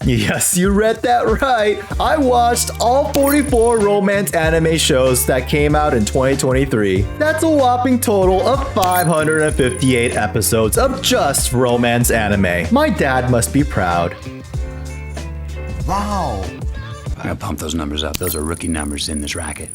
Yes, you read that right. I watched all 44 romance anime shows that came out in 2023. That's a whopping total of 558 episodes of just romance anime. My dad must be proud. Wow. I gotta pump those numbers up. Those are rookie numbers in this racket.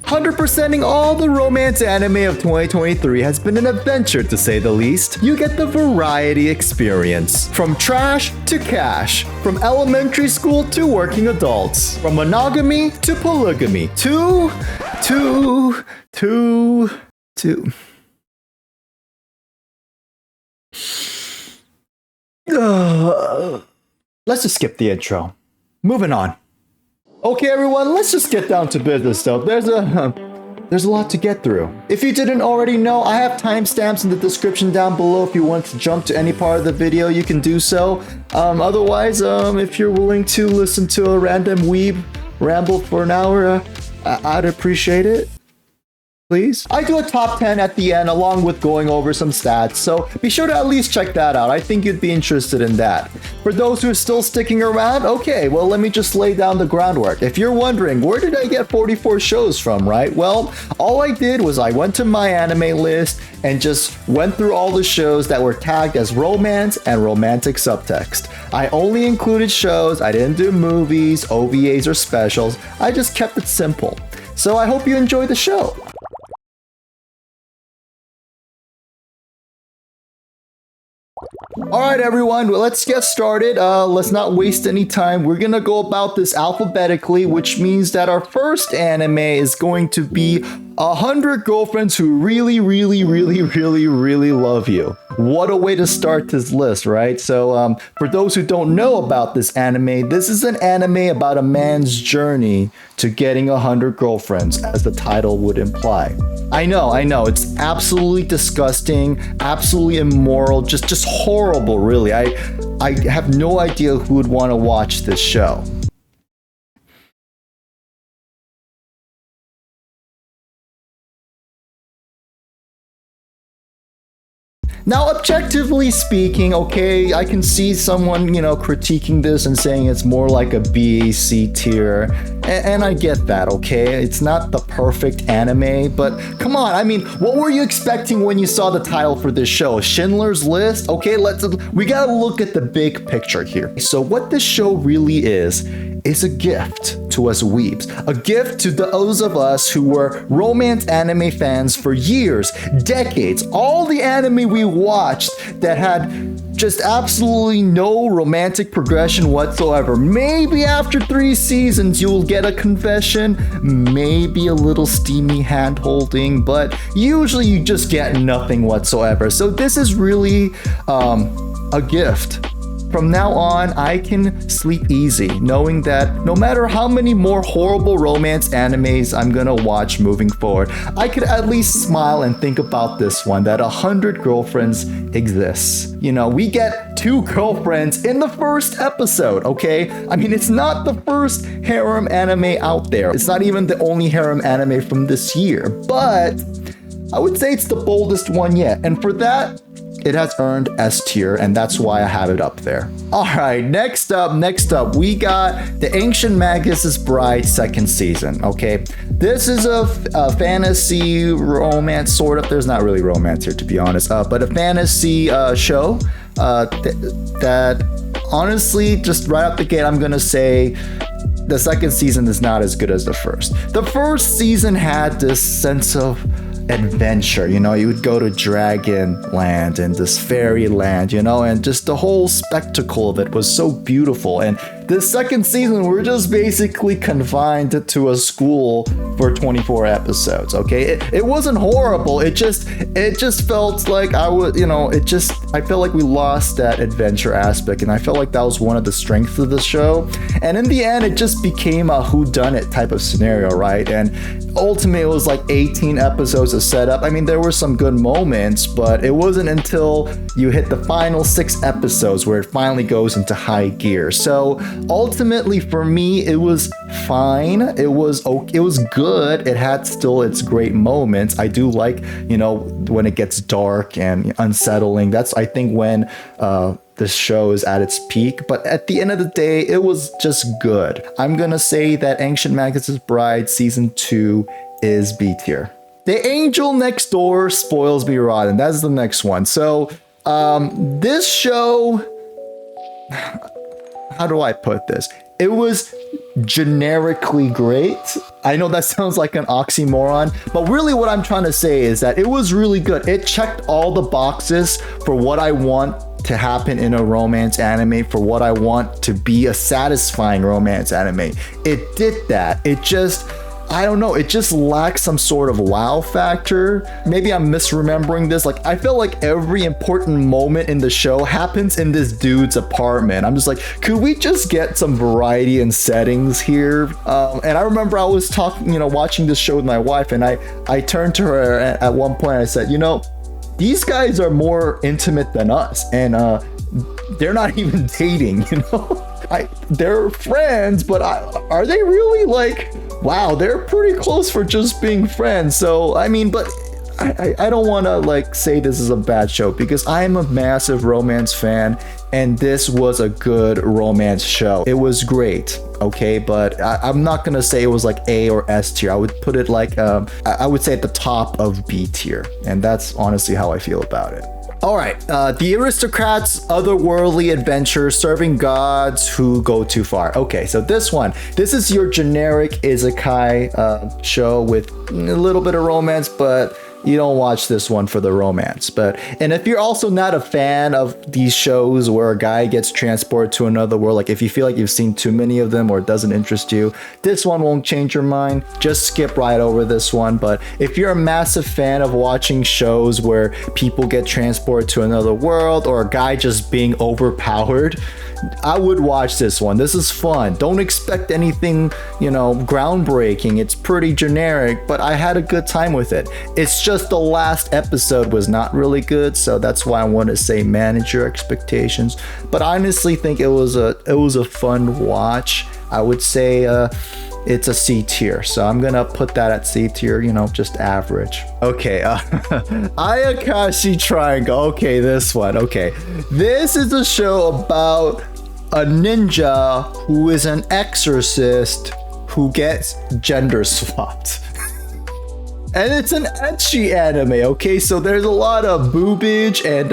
100%ing all the romance anime of 2023 has been an adventure, to say the least. You get the variety experience. From trash to cash. From elementary school to working adults. From monogamy to polygamy. Let's just skip the intro. Moving on. Okay, everyone, let's just get down to business, though. There's a lot to get through. If you didn't already know, I have timestamps in the description down below. If you want to jump to any part of the video, you can do so. Otherwise, if you're willing to listen to a random weeb ramble for an hour, I'd appreciate it. Please. I do a top 10 at the end along with going over some stats, so be sure to at least check that out. I think you'd be interested in that. For those who are still sticking around, okay, well, let me just lay down the groundwork. If you're wondering, where did I get 44 shows from, right? Well, all I did was I went to my anime list and just went through all the shows that were tagged as romance and romantic subtext. I only included shows, I didn't do movies, OVAs, or specials. I just kept it simple. So I hope you enjoy the show. Alright everyone, well, let's get started. Let's not waste any time. We're gonna go about this alphabetically, which means that our first anime is going to be 100 Girlfriends Who Really Love You. What a way to start this list, right? So for those who don't know about this anime, this is an anime about a man's journey to getting 100 girlfriends, as the title would imply. I know, it's absolutely disgusting, absolutely immoral, just horrible, really. I have no idea who would want to watch this show. Now, objectively speaking, okay, I can see someone, critiquing this and saying it's more like a B, C tier, and I get that, okay? It's not the perfect anime, but come on, I mean, what were you expecting when you saw the title for this show? Schindler's List? Okay, we gotta look at the big picture here. So what this show really is a gift to us weebs. A gift to those of us who were romance anime fans for years, decades. All the anime we watched that had just absolutely no romantic progression whatsoever. Maybe after 3 seasons you'll get a confession, maybe a little steamy hand holding, but usually you just get nothing whatsoever. So this is really a gift. From now on, I can sleep easy, knowing that no matter how many more horrible romance animes I'm gonna watch moving forward, I could at least smile and think about this one, that 100 girlfriends exists. We get 2 girlfriends in the first episode, okay? I mean, it's not the first harem anime out there. It's not even the only harem anime from this year, but I would say it's the boldest one yet. And for that, it has earned S tier, and that's why I have it up there. All right, next up, we got The Ancient Magus' Bride second season, okay? This is a fantasy romance, sort of. There's not really romance here, to be honest, but a fantasy show that honestly, just right out the gate, I'm gonna say the second season is not as good as the first. The first season had this sense of adventure, you would go to Dragon Land and this fairy land, and just the whole spectacle of it was so beautiful. And this second season, we're just basically confined to a school for 24 episodes, okay? It wasn't horrible, it just felt like I felt like we lost that adventure aspect, and I felt like that was one of the strengths of the show. And in the end, it just became a whodunit type of scenario, right? And ultimately, it was like 18 episodes of setup. I mean, there were some good moments, but it wasn't until you hit the final 6 episodes where it finally goes into high gear. So ultimately for me, it was fine. It was good. It had still its great moments. I do like, when it gets dark and unsettling. That's, I think, when the show is at its peak. But at the end of the day, it was just good. I'm gonna say that Ancient Magus' Bride Season 2 is B tier. The Angel Next Door spoils me rotten. That's the next one. So this show, how do I put this? It was generically great. I know that sounds like an oxymoron, but really what I'm trying to say is that it was really good. It checked all the boxes for what I want to happen in a romance anime, for what I want to be a satisfying romance anime. It did that. It just, I don't know, it just lacks some sort of wow factor. Maybe I'm misremembering this. Like, I feel like every important moment in the show happens in this dude's apartment. I'm just like, could we just get some variety in settings here? And I remember I was talking, watching this show with my wife, and I turned to her at one point and I said, these guys are more intimate than us, and they're not even dating, they're friends, but are they really like, wow, they're pretty close for just being friends. So, I mean, but I don't want to say this is a bad show, because I'm a massive romance fan, and this was a good romance show. It was great, okay, but I'm not gonna say it was like A or S tier. I would put it I would say at the top of B tier, and that's honestly how I feel about it. All right, the Aristocrats' Otherworldly Adventure, serving gods who go too far. Okay, so this is your generic isekai show with a little bit of romance, but you don't watch this one for the romance. And if you're also not a fan of these shows where a guy gets transported to another world, like if you feel like you've seen too many of them or it doesn't interest you, this one won't change your mind. Just skip right over this one. But if you're a massive fan of watching shows where people get transported to another world or a guy just being overpowered, I would watch this one. This is fun. Don't expect anything, groundbreaking. It's pretty generic, but I had a good time with it. It's just the last episode was not really good, so that's why I want to say manage your expectations. But I honestly think it was a fun watch. I would say it's a C tier, so I'm gonna put that at C tier, just average. Okay, Ayakashi Triangle. Okay, this one. Okay, this is a show about a ninja who is an exorcist who gets gender swapped. And it's an ecchi anime, okay? So there's a lot of boobage and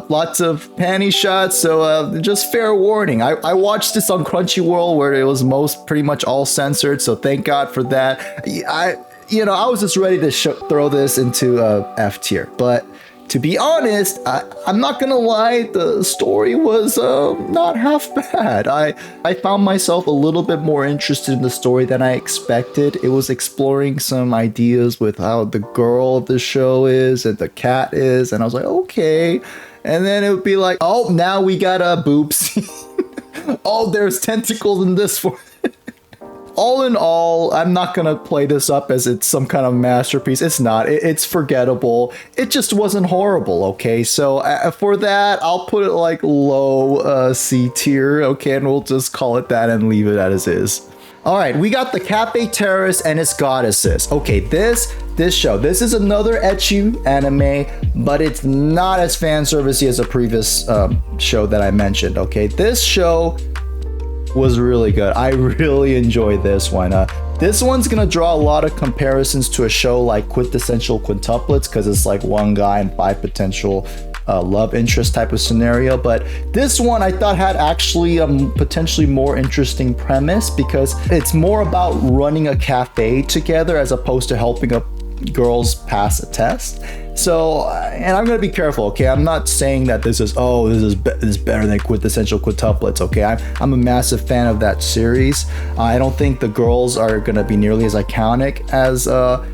lots of panty shots, so just fair warning. I watched this on Crunchyroll where it was pretty much all censored, so thank God for that. I was just ready to throw this into F tier, but to be honest, I'm not gonna lie, the story was not half bad. I found myself a little bit more interested in the story than I expected. It was exploring some ideas with how the girl of the show is and the cat is, and I was like, okay. And then it would be like, oh, now we got a boob scene. Oh, there's tentacles in this one. All in all, I'm not gonna play this up as it's some kind of masterpiece. It's not. It's forgettable. It just wasn't horrible, okay? So for that, I'll put it like low C tier, okay? And we'll just call it that and leave it as is. All right, we got the Cafe Terrace and its goddesses. Okay, this show, this is another ecchi anime, but it's not as fan servicey as a previous show that I mentioned, okay? This show was really good. I really enjoyed this one. This one's gonna draw a lot of comparisons to a show like Quintessential Quintuplets, because it's like one guy and 5 potential love interest type of scenario. But this one I thought had actually a potentially more interesting premise, because it's more about running a cafe together as opposed to helping girls pass a test. So, and I'm gonna be careful, okay? I'm not saying that this is better than Quintessential Quintuplets, okay? I'm a massive fan of that series. I don't think the girls are gonna be nearly as iconic as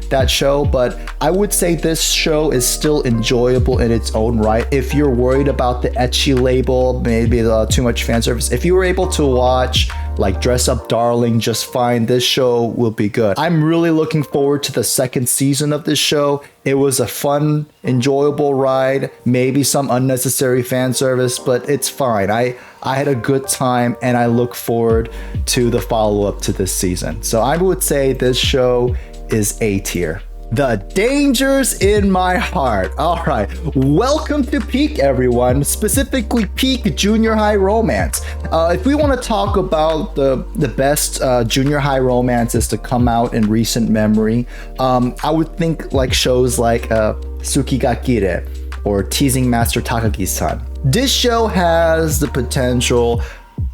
that show, but I would say this show is still enjoyable in its own right. If you're worried about the ecchi label, maybe too much fan service, if you were able to watch like Dress Up Darling just fine, this show will be good. I'm really looking forward to the second season of this show. It was a fun, enjoyable ride, maybe some unnecessary fan service, but it's fine. I had a good time and I look forward to the follow-up to this season. So I would say this show is A tier. The Dangers in My Heart. All right, welcome to Peak, everyone, specifically Peak Junior High Romance. If we want to talk about the best junior high romances to come out in recent memory, I would think like shows like Tsukigakire or Teasing Master Takagi-san. This show has the potential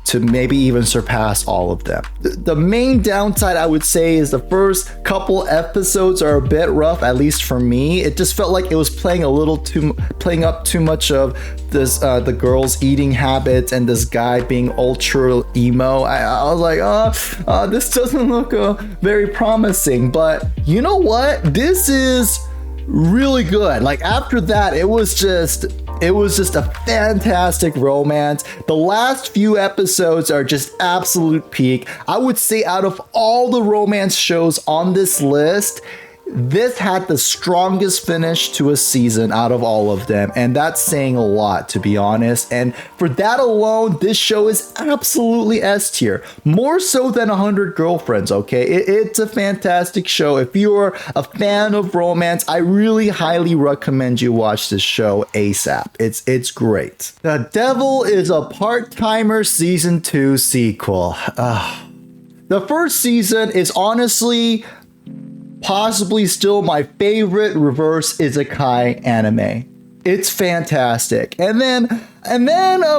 to maybe even surpass all of them. The main downside I would say is the first couple episodes are a bit rough, at least for me. It just felt like it was playing up too much of this the girls' eating habits and this guy being ultra emo. I was like, this doesn't look very promising. But you know what? This is really good. Like after that, it was just a fantastic romance. The last few episodes are just absolute peak. I would say out of all the romance shows on this list, this had the strongest finish to a season out of all of them, and that's saying a lot, to be honest. And for that alone, this show is absolutely S tier, more so than 100 Girlfriends. Okay, it's a fantastic show. If you're a fan of romance, I really highly recommend you watch this show ASAP. It's great. The Devil is a Part-Timer Season 2 sequel. The first season is honestly possibly still my favorite reverse isekai anime. It's fantastic. And then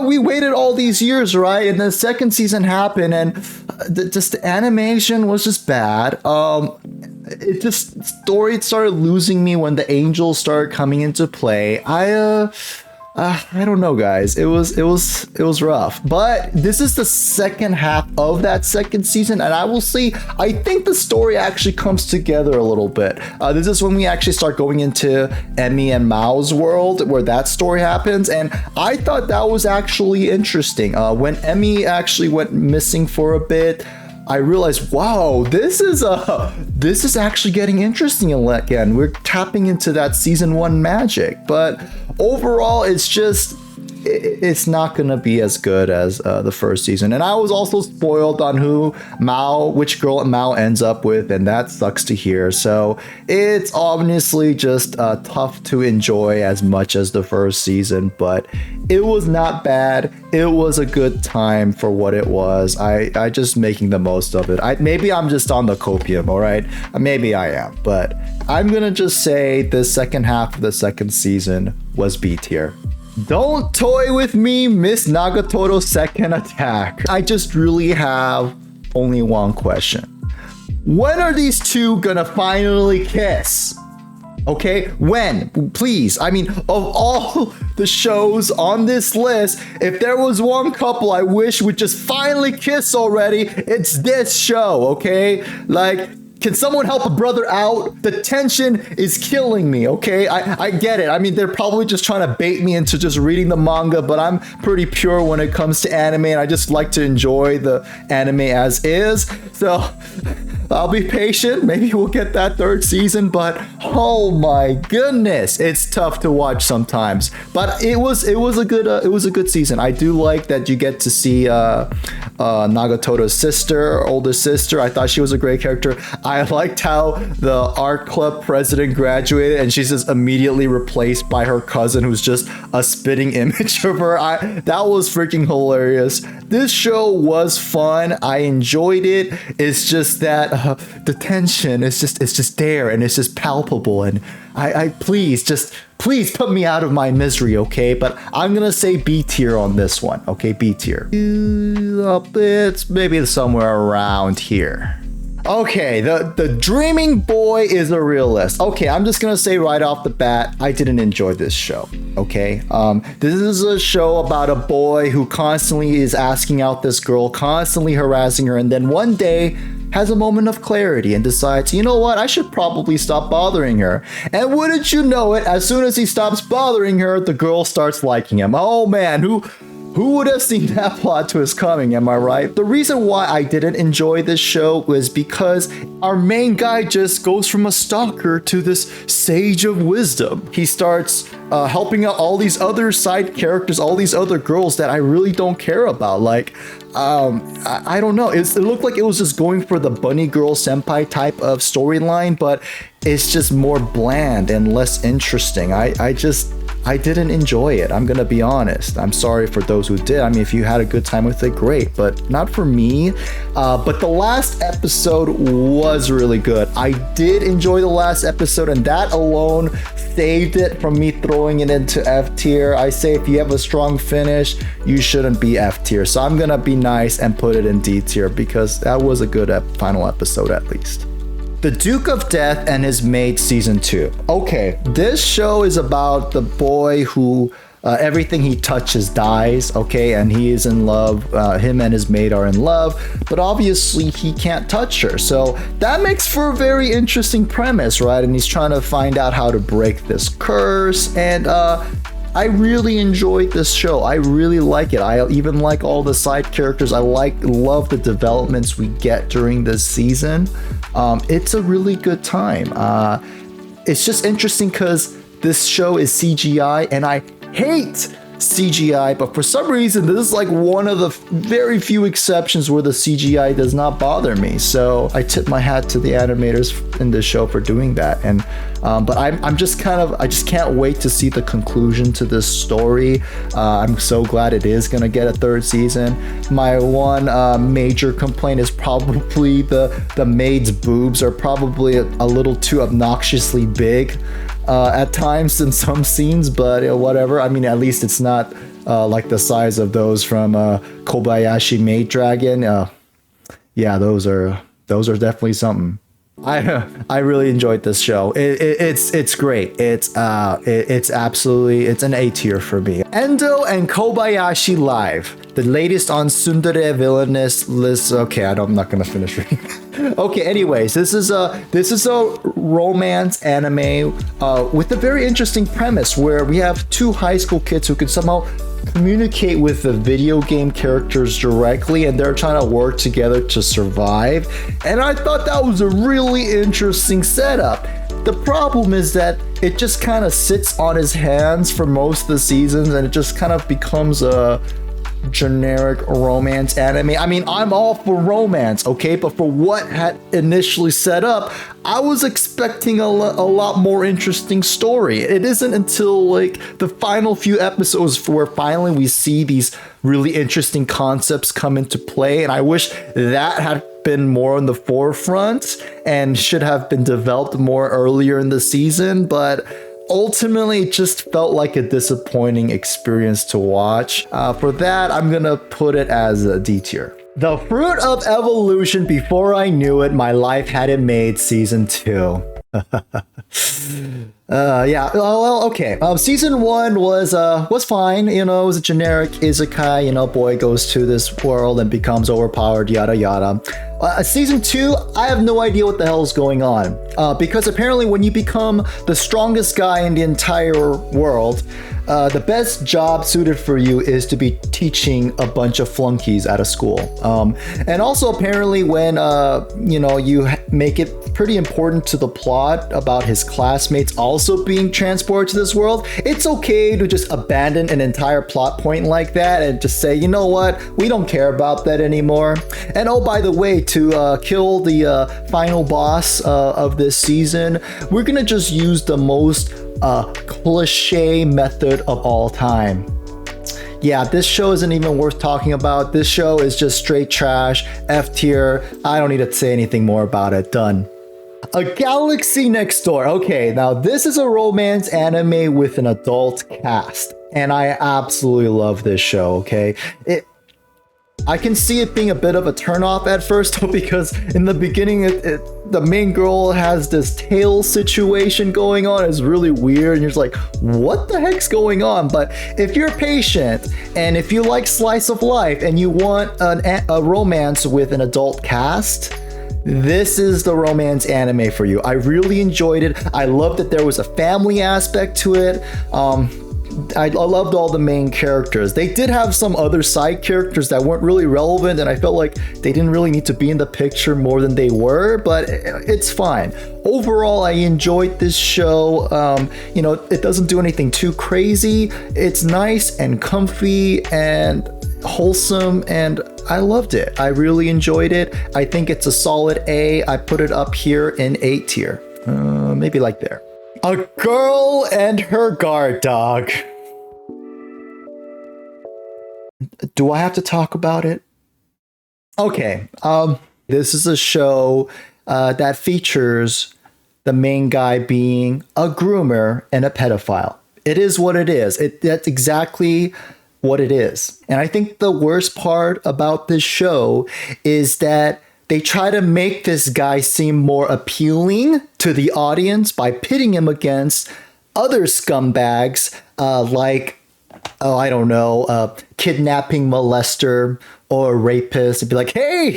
we waited all these years, right? And the second season happened, and the animation was just bad. Story started losing me when the angels started coming into play. I don't know, guys. It was rough. But this is the second half of that second season, and I will say I think the story actually comes together a little bit. This is when we actually start going into Emmy and Mao's world, where that story happens, and I thought that was actually interesting. When Emmy actually went missing for a bit, I realized, wow, this is actually getting interesting again. We're tapping into that season 1 magic, but overall, it's not gonna be as good as the first season. And I was also spoiled on which girl Mao ends up with, and that sucks to hear. So it's obviously just tough to enjoy as much as the first season, but it was not bad. It was a good time for what it was. I just making the most of it. Maybe I'm just on the copium, all right? Maybe I am, but I'm gonna just say the second half of the second season was B tier. Don't toy with me, Miss Nagatoro's second attack. I just really have only one question. When are these two gonna finally kiss? Okay, when? Please. I mean, of all the shows on this list, if there was one couple I wish would just finally kiss already, it's this show, okay? Like, can someone help a brother out? The tension is killing me, okay? I get it. I mean, they're probably just trying to bait me into just reading the manga, but I'm pretty pure when it comes to anime, and I just like to enjoy the anime as is. So I'll be patient. Maybe we'll get that third season, but oh my goodness, it's tough to watch sometimes. But it was a good season. I do like that you get to see Nagatoro's older sister. I thought she was a great character. I liked how the art club president graduated and she's just immediately replaced by her cousin, who's just a spitting image of her. That was freaking hilarious. This show was fun. I enjoyed it. It's just that the tension is just there, and it's just palpable. And I please put me out of my misery, okay? But I'm gonna say B tier on this one, okay? B tier. It's maybe somewhere around here. Okay, the Dreaming Boy is a realist. Okay, I'm just gonna say right off the bat, I didn't enjoy this show. Okay, this is a show about a boy who constantly is asking out this girl, constantly harassing her, and then one day has a moment of clarity and decides, you know what, I should probably stop bothering her. And wouldn't you know it, as soon as he stops bothering her, the girl starts liking him. Oh man, who would have seen that plot twist coming, am I right? The reason why I didn't enjoy this show was because our main guy just goes from a stalker to this sage of wisdom. He starts helping out all these other side characters, all these other girls that I really don't care about. Like, I don't know. It looked like it was just going for the bunny girl senpai type of storyline, but it's just more bland and less interesting. I didn't enjoy it. I'm gonna be honest. I'm sorry for those who did. I mean, if you had a good time with it, great, but not for me. But the last episode was really good. I did enjoy the last episode, and that alone saved it from me throwing it into F tier. I say if you have a strong finish, you shouldn't be F tier. So I'm gonna be nice and put it in D tier because that was a good final episode at least. The Duke of Death and His Maid Season 2. Okay, this show is about the boy who everything he touches dies, okay, and he is in love. Him and his maid are in love, but obviously he can't touch her. So that makes for a very interesting premise, right? And he's trying to find out how to break this curse, and I really enjoyed this show. I really like it. I even like all the side characters. I love the developments we get during this season. It's a really good time. It's just interesting because this show is CGI, and I hate CGI, but for some reason this is like one of the very few exceptions where the CGI does not bother me. So I tip my hat to the animators in this show for doing that. And but I just can't wait to see the conclusion to this story. I'm so glad it is gonna get a third season. My one major complaint is probably the maid's boobs are probably a little too obnoxiously big at times in some scenes, but whatever. I mean, at least it's not like the size of those from Kobayashi Maid Dragon. Yeah, those are definitely something. I really enjoyed this show. It's great. It's absolutely, it's an A tier for me. Endo and Kobayashi Live, the latest on Tsundere Villainess list. Okay, I'm not gonna finish reading. Okay, anyways, this is a romance anime with a very interesting premise where we have two high school kids who can somehow communicate with the video game characters directly, and they're trying to work together to survive. And I thought that was a really interesting setup. The problem is that it just kind of sits on his hands for most of the seasons, and it just kind of becomes a generic romance anime. I mean, I'm all for romance, okay, but for what had initially set up, I was expecting a lot more interesting story. It isn't until like the final few episodes where finally we see these really interesting concepts come into play, and I wish that had been more on the forefront and should have been developed more earlier in the season. But ultimately, it just felt like a disappointing experience to watch. For that, I'm gonna put it as a D tier. The Fruit of Evolution, Before I Knew It, My Life Had It Made Season 2. Yeah, well, okay. Season 1 was fine. It was a generic isekai. Boy goes to this world and becomes overpowered, yada yada. Season 2, I have no idea what the hell is going on. Because apparently when you become the strongest guy in the entire world, the best job suited for you is to be teaching a bunch of flunkies at a school. And also apparently when, you make it pretty important to the plot about his classmates also being transported to this world, it's okay to just abandon an entire plot point like that and just say, you know what, we don't care about that anymore. And oh, by the way, to kill the final boss of this season, we're gonna just use the most cliche method of all time. Yeah, this show isn't even worth talking about. This show is just straight trash, F tier. I don't need to say anything more about it. Done. A Galaxy Next Door. Okay, now this is a romance anime with an adult cast, and I absolutely love this show, okay? I can see it being a bit of a turnoff at first, though, because in the beginning, the main girl has this tail situation going on. It's really weird, and you're just like, what the heck's going on? But if you're patient, and if you like slice of life, and you want a romance with an adult cast, this is the romance anime for you. I really enjoyed it. I loved that there was a family aspect to it. I loved all the main characters. They did have some other side characters that weren't really relevant, and I felt like they didn't really need to be in the picture more than they were, but it's fine. Overall, I enjoyed this show. It doesn't do anything too crazy. It's nice and comfy and wholesome, and I loved it. I really enjoyed it. I think it's a solid A. I put it up here in A tier. Maybe like there. A girl and her guard dog. Do I have to talk about it? Okay. This is a show that features the main guy being a groomer and a pedophile. It is what it is. That's exactly what it is. And I think the worst part about this show is that they try to make this guy seem more appealing to the audience by pitting him against other scumbags kidnapping molester or rapist. It'd be like, hey,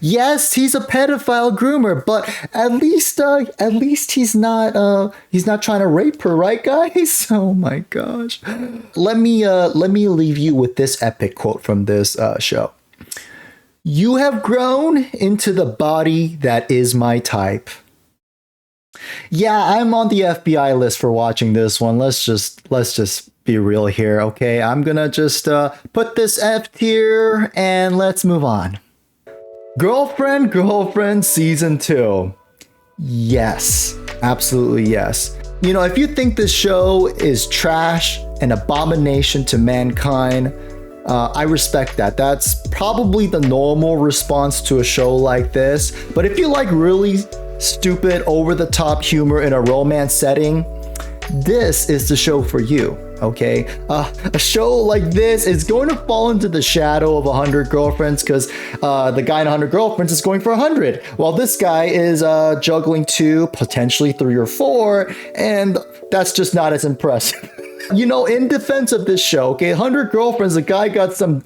yes, he's a pedophile groomer, but at least he's not trying to rape her, right, guys? Oh my gosh. Let me leave you with this epic quote from this show. You have grown into the body that is my type. Yeah, I'm on the FBI list for watching this one. Let's just be real here, okay? I'm gonna just put this F tier and let's move on. Girlfriend Season 2. Yes, absolutely yes. If you think this show is trash, an abomination to mankind, I respect that. That's probably the normal response to a show like this. But if you like really stupid, over-the-top humor in a romance setting, this is the show for you, okay? A show like this is going to fall into the shadow of 100 Girlfriends because the guy in 100 Girlfriends is going for 100, while this guy is juggling 2, potentially 3 or 4, and that's just not as impressive. In defense of this show, okay, 100 Girlfriends, the guy got some,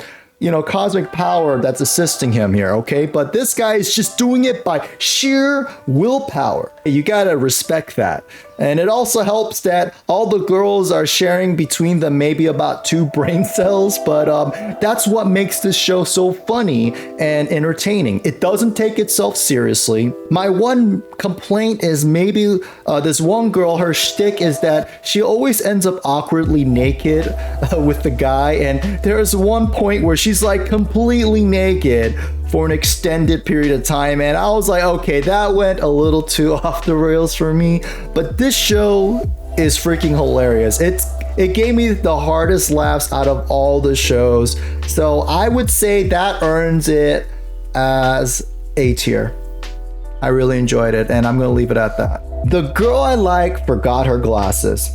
cosmic power that's assisting him here, okay? But this guy is just doing it by sheer willpower. You gotta respect that. And it also helps that all the girls are sharing between them maybe about 2 brain cells, but that's what makes this show so funny and entertaining. It doesn't take itself seriously. My one complaint is maybe this one girl, her shtick is that she always ends up awkwardly naked with the guy, and there's one point where she's like completely naked for an extended period of time, and I was like, okay, that went a little too off the rails for me, but this show is freaking hilarious. It gave me the hardest laughs out of all the shows, so I would say that earns it as A tier. I really enjoyed it, and I'm gonna leave it at that. The girl I like forgot her glasses.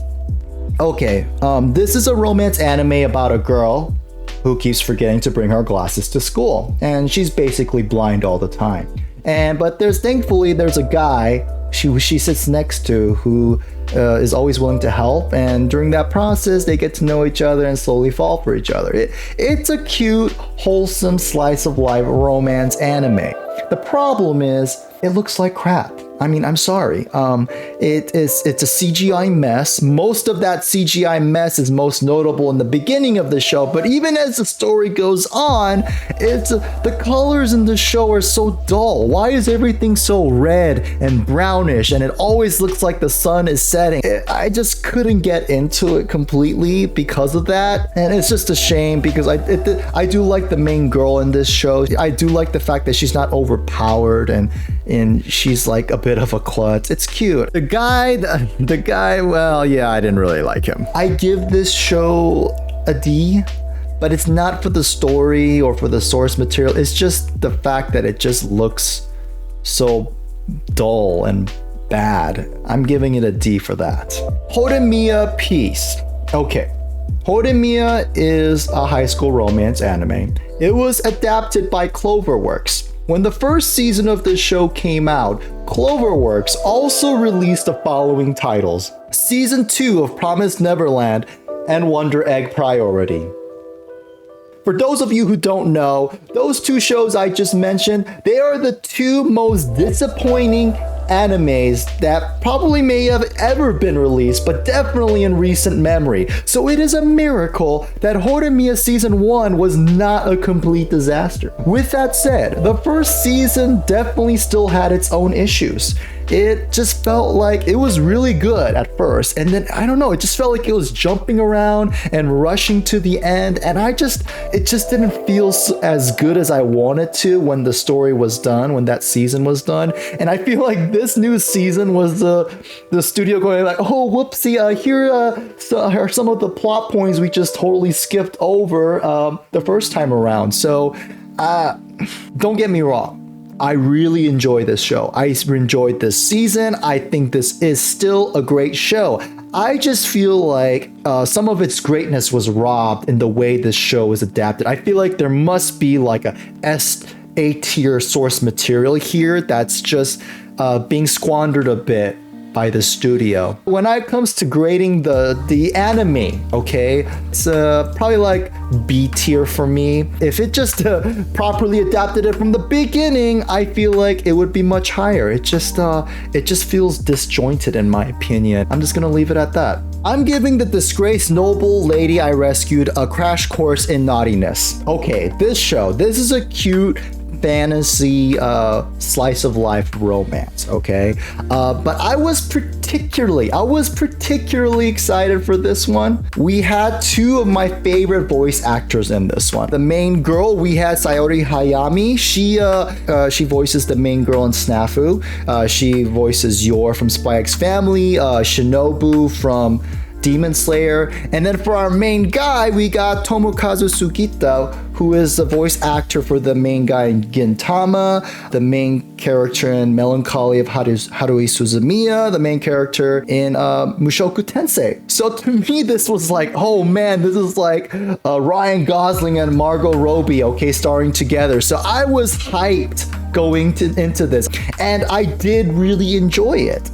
Okay, this is a romance anime about a girl who keeps forgetting to bring her glasses to school, and she's basically blind all the time. But thankfully there's a guy she sits next to who is always willing to help, and during that process they get to know each other and slowly fall for each other. It's a cute, wholesome slice of life romance anime. The problem is it looks like crap. I mean, I'm sorry. It's a CGI mess. Most of that CGI mess is most notable in the beginning of the show, but even as the story goes on, the colors in the show are so dull. Why is everything so red and brownish, and it always looks like the sun is setting? I just couldn't get into it completely because of that, and it's just a shame because I do like the main girl in this show. I do like the fact that she's not overpowered and she's like a bit of a klutz. It's cute. The guy, well, yeah, I didn't really like him. I give this show a D, but it's not for the story or for the source material. It's just the fact that it just looks so dull and bad. I'm giving it a D for that. Horimiya Peace. Okay. Horimiya is a high school romance anime. It was adapted by Cloverworks. When the first season of this show came out, Cloverworks also released the following titles: Season 2 of Promised Neverland and Wonder Egg Priority. For those of you who don't know, those two shows I just mentioned, they are the two most disappointing animes that probably may have ever been released, but definitely in recent memory. So it is a miracle that Horimiya season 1 was not a complete disaster. With that said, the first season definitely still had its own issues. It just felt like it was really good at first, and then I don't know, it just felt like it was jumping around and rushing to the end, and it just didn't feel as good as I wanted to when the story was done, when that season was done. And I feel like this new season was the studio going like, oh whoopsie, here are some of the plot points we just totally skipped over the first time around. So don't get me wrong, I really enjoy this show. I enjoyed this season. I think this is still a great show. I just feel like some of its greatness was robbed in the way this show is adapted. I feel like there must be like A tier source material here that's just being squandered a bit by the studio. When it comes to grading the anime, okay, it's probably like B tier for me. If it just properly adapted it from the beginning, I feel like it would be much higher. It just feels disjointed in my opinion. I'm just gonna leave it at that. I'm giving the disgraced noble lady I rescued a crash course in naughtiness. Okay, this is a cute fantasy slice of life romance, okay, but I was particularly excited for this one. We had two of my favorite voice actors in this one. The main girl, we had Sayori Hayami. She voices the main girl in Snafu. She voices Yor from Spy X Family, Shinobu from Demon Slayer. And then for our main guy, we got Tomokazu Sugita, who is the voice actor for the main guy in Gintama, the main character in Melancholy of Haruhi Suzumiya, the main character in Mushoku Tensei. So to me, this was like, oh man, this is like Ryan Gosling and Margot Robbie, okay, starring together. So I was hyped going into this, and I did really enjoy it.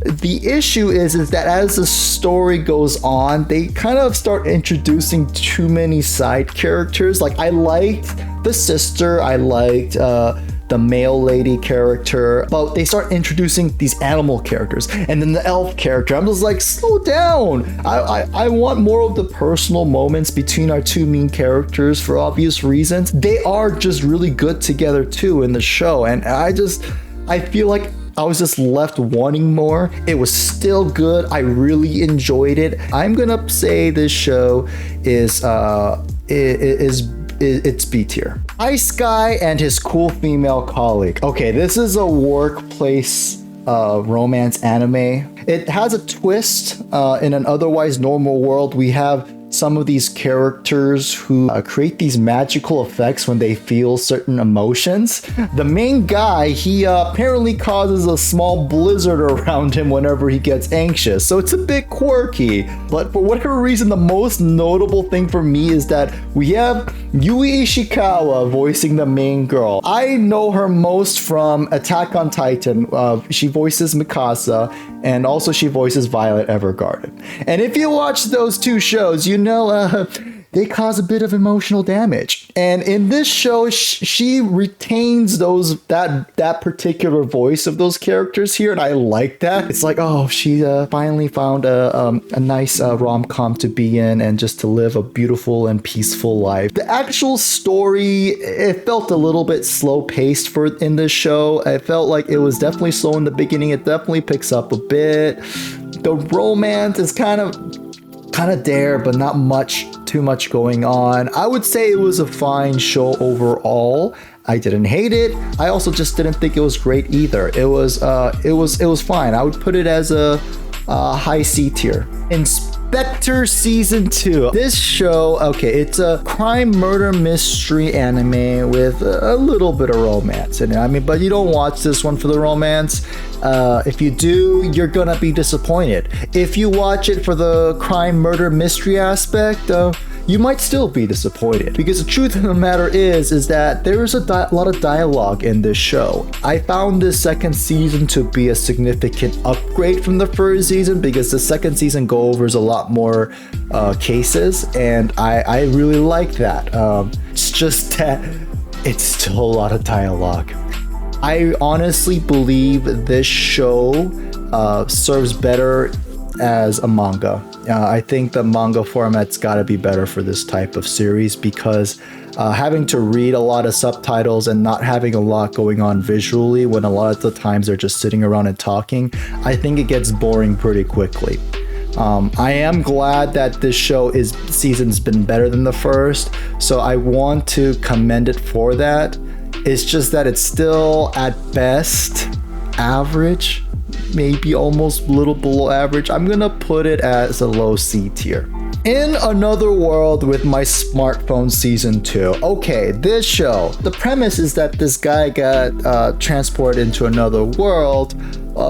The issue is that as the story goes on, they kind of start introducing too many side characters. Like, I liked the sister, I liked the male lady character, but they start introducing these animal characters, and then the elf character. I'm just like, slow down. I want more of the personal moments between our two main characters for obvious reasons. They are just really good together too in the show, and I feel like I was just left wanting more. It was still good. I really enjoyed it. I'm gonna say this show is it's B tier. Ice Guy and his cool female colleague. Okay, this is a workplace romance anime. It has a twist. In an otherwise normal world, we have some of these characters who create these magical effects when they feel certain emotions. The main guy, he apparently causes a small blizzard around him whenever he gets anxious, so it's a bit quirky. But for whatever reason, the most notable thing for me is that we have Yui Ishikawa voicing the main girl. I know her most from Attack on Titan. She voices Mikasa, and also she voices Violet Evergarden. And if you watch those two shows, you know they cause a bit of emotional damage. And in this show, she retains that particular voice of those characters here, and I like that. It's like, oh, she finally found a nice rom-com to be in and just to live a beautiful and peaceful life. The actual story, it felt a little bit slow-paced in this show. I felt like it was definitely slow in the beginning. It definitely picks up a bit. The romance is kind of there, but not too much going on. I would say it was a fine show overall. I didn't hate it. I also just didn't think it was great either. It was fine. I would put it as a high C tier. Spectre Season 2. This show, okay, it's a crime murder mystery anime with a little bit of romance in it. I mean, but you don't watch this one for the romance. If you do, you're gonna be disappointed. If you watch it for the crime murder mystery aspect, you might still be disappointed. Because the truth of the matter is that there is a lot of dialogue in this show. I found this second season to be a significant upgrade from the first season because the second season overs a lot more cases, and I really like that. It's just that it's still a lot of dialogue. I honestly believe this show serves better as a manga. I think the manga format's got to be better for this type of series because having to read a lot of subtitles and not having a lot going on visually when a lot of the times they're just sitting around and talking, I think it gets boring pretty quickly. I am glad that this season's been better than the first, so I want to commend it for that. It's just that it's still at best average, maybe almost a little below average. I'm gonna put it as a low C tier. In Another World with My Smartphone Season 2. Okay, this show, the premise is that this guy got transported into another world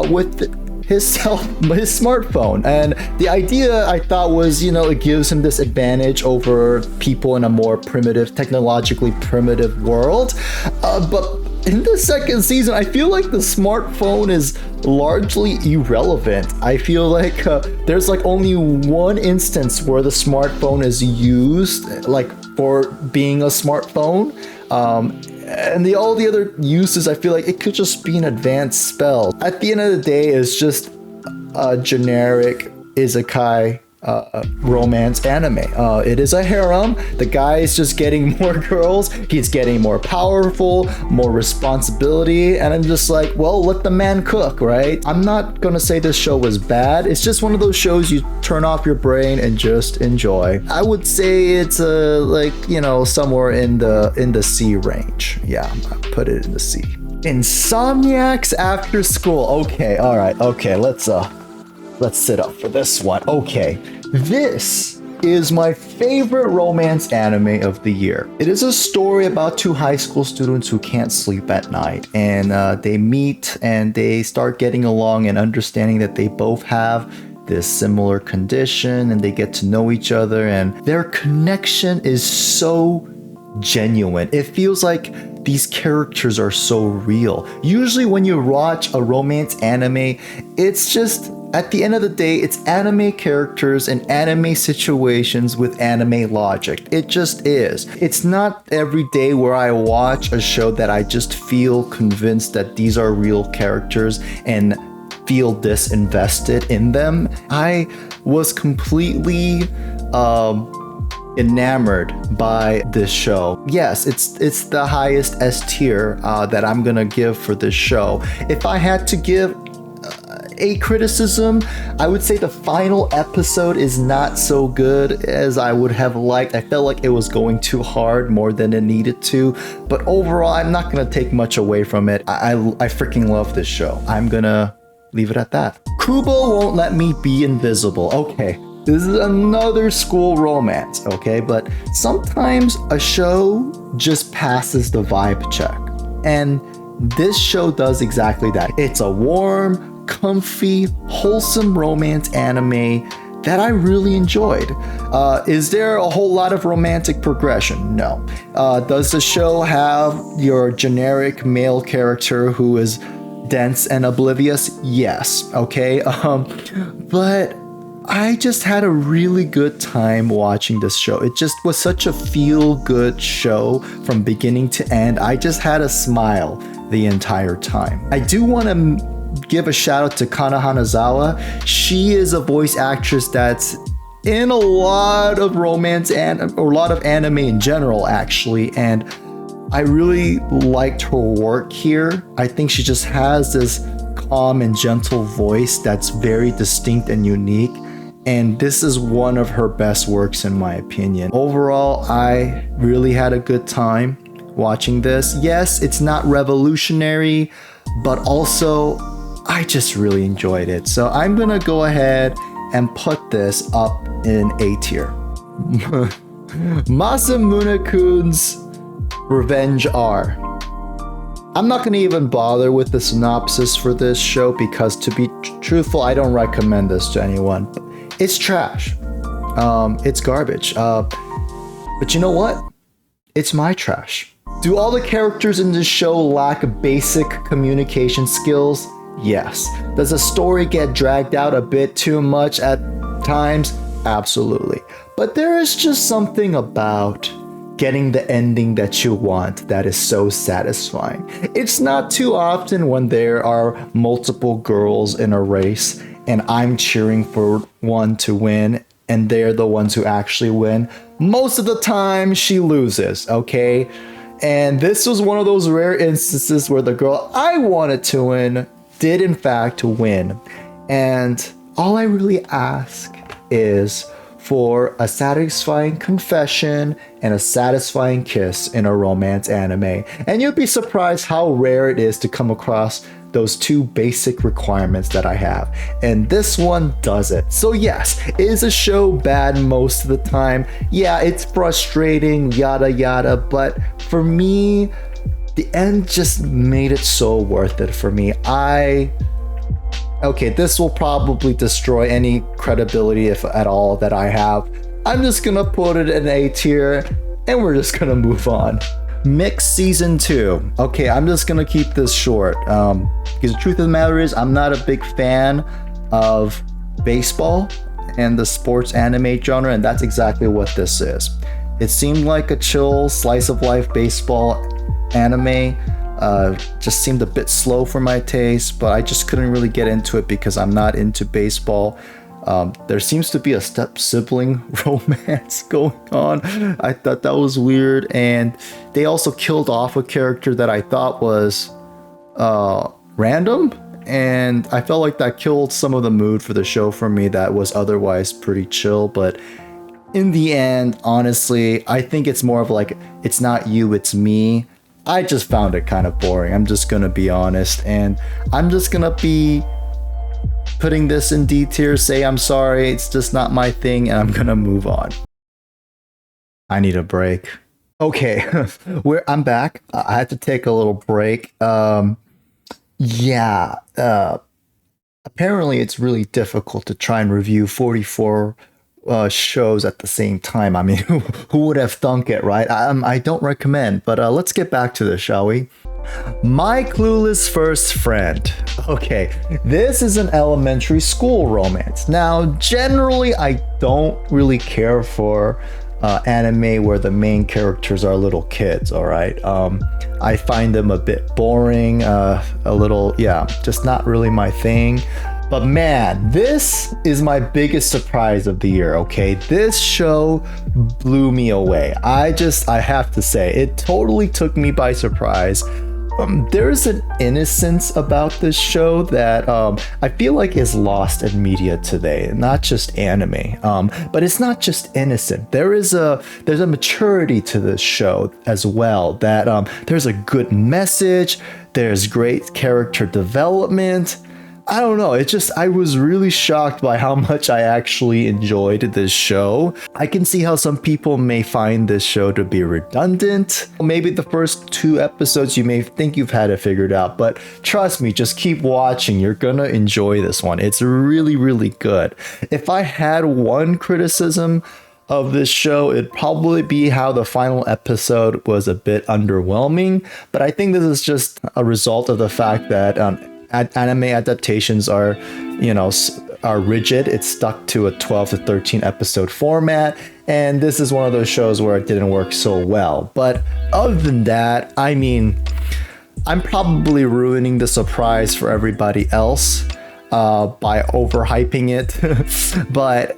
with his smartphone, and the idea I thought was, it gives him this advantage over people in a more technologically primitive world, but in the second season I feel like the smartphone is largely irrelevant. I feel like there's like only one instance where the smartphone is used like for being a smartphone, and all the other uses, I feel like it could just be an advanced spell. At the end of the day, it's just a generic isekai romance anime. It is a harem. The guy is just getting more girls. He's getting more powerful, more responsibility, and I'm just like, well, let the man cook, right? I'm not gonna say this show was bad. It's just one of those shows you turn off your brain and just enjoy. I would say it's somewhere in the C range. Yeah, I'll put it in the C. Insomniacs After School. Okay, all right. Okay, let's sit up for this one. Okay, this is my favorite romance anime of the year. It is a story about two high school students who can't sleep at night, and they meet and they start getting along and understanding that they both have this similar condition, and they get to know each other, and their connection is so genuine. It feels like these characters are so real. Usually when you watch a romance anime, it's just, at the end of the day, it's anime characters and anime situations with anime logic. It just is. It's not every day where I watch a show that I just feel convinced that these are real characters and feel disinvested in them. I was completely enamored by this show. Yes, it's the highest S tier that I'm gonna give for this show. If I had to give a criticism, I would say the final episode is not so good as I would have liked. I felt like it was going too hard more than it needed to, but overall I'm not gonna take much away from it. I freaking love this show. I'm gonna leave it at that. Kubo Won't Let Me Be Invisible. Okay, this is another school romance, okay? But sometimes a show just passes the vibe check. And this show does exactly that. It's a warm, comfy, wholesome romance anime that I really enjoyed. Is there a whole lot of romantic progression? No. Does the show have your generic male character who is dense and oblivious? Yes. Okay. But I just had a really good time watching this show. It just was such a feel-good show from beginning to end. I just had a smile the entire time. I do want to give a shout out to Kana Hanazawa. She is a voice actress that's in a lot of romance and a lot of anime in general, actually, and I really liked her work here. I think she just has this calm and gentle voice that's very distinct and unique, and this is one of her best works in my opinion. Overall, I really had a good time watching this. Yes, it's not revolutionary, but also I just really enjoyed it. So I'm gonna go ahead and put this up in A tier. Masamune-kun's Revenge R. I'm not gonna even bother with the synopsis for this show because, to be truthful, I don't recommend this to anyone. It's trash. It's garbage. But you know what? It's my trash. Do all the characters in this show lack basic communication skills? Yes. Does the story get dragged out a bit too much at times? Absolutely. But there is just something about getting the ending that you want that is so satisfying. It's not too often when there are multiple girls in a race and I'm cheering for one to win and they're the ones who actually win. Most of the time she loses, okay? And this was one of those rare instances where the girl I wanted to win did in fact win. And all I really ask is for a satisfying confession and a satisfying kiss in a romance anime. And you'll be surprised how rare it is to come across those two basic requirements that I have. And this one does it. So yes, is a show bad most of the time? Yeah, it's frustrating, yada yada, but for me, the end just made it so worth it for me. Okay, this will probably destroy any credibility, if at all, that I have. I'm just gonna put it in A tier, and we're just gonna move on. Mix Season 2. Okay, I'm just gonna keep this short. Because the truth of the matter is, I'm not a big fan of baseball and the sports anime genre, and that's exactly what this is. It seemed like a chill, slice of life baseball anime. Just seemed a bit slow for my taste, but I just couldn't really get into it because I'm not into baseball. There seems to be a step sibling romance going on. I thought that was weird, and they also killed off a character that I thought was random, and I felt like that killed some of the mood for the show for me that was otherwise pretty chill. But in the end, honestly, I think it's more of like, it's not you, it's me. I just found it kind of boring. I'm just gonna be honest, and I'm just gonna be putting this in D tier, say I'm sorry, it's just not my thing, and I'm gonna move on. I need a break. Okay, I'm back. I had to take a little break. Apparently it's really difficult to try and review 44 shows at the same time. I mean, who would have thunk it, right? I don't recommend, but let's get back to this, shall we? My Clueless First Friend. Okay, this is an elementary school romance. Now, generally, I don't really care for anime where the main characters are little kids, all right? I find them a bit boring, a little, just not really my thing. But man, this is my biggest surprise of the year, okay? This show blew me away. I have to say, it totally took me by surprise. There's an innocence about this show that I feel like is lost in media today, not just anime. But it's not just innocent. There's a maturity to this show as well. That there's a good message. There's great character development. I don't know, I was really shocked by how much I actually enjoyed this show. I can see how some people may find this show to be redundant. Maybe the first 2 episodes you may think you've had it figured out, but trust me, just keep watching. You're gonna enjoy this one. It's really, really good. If I had one criticism of this show, it'd probably be how the final episode was a bit underwhelming, but I think this is just a result of the fact that anime adaptations are rigid. It's stuck to a 12 to 13 episode format, and this is one of those shows where it didn't work so well. But other than that, I mean, I'm probably ruining the surprise for everybody else by overhyping it. But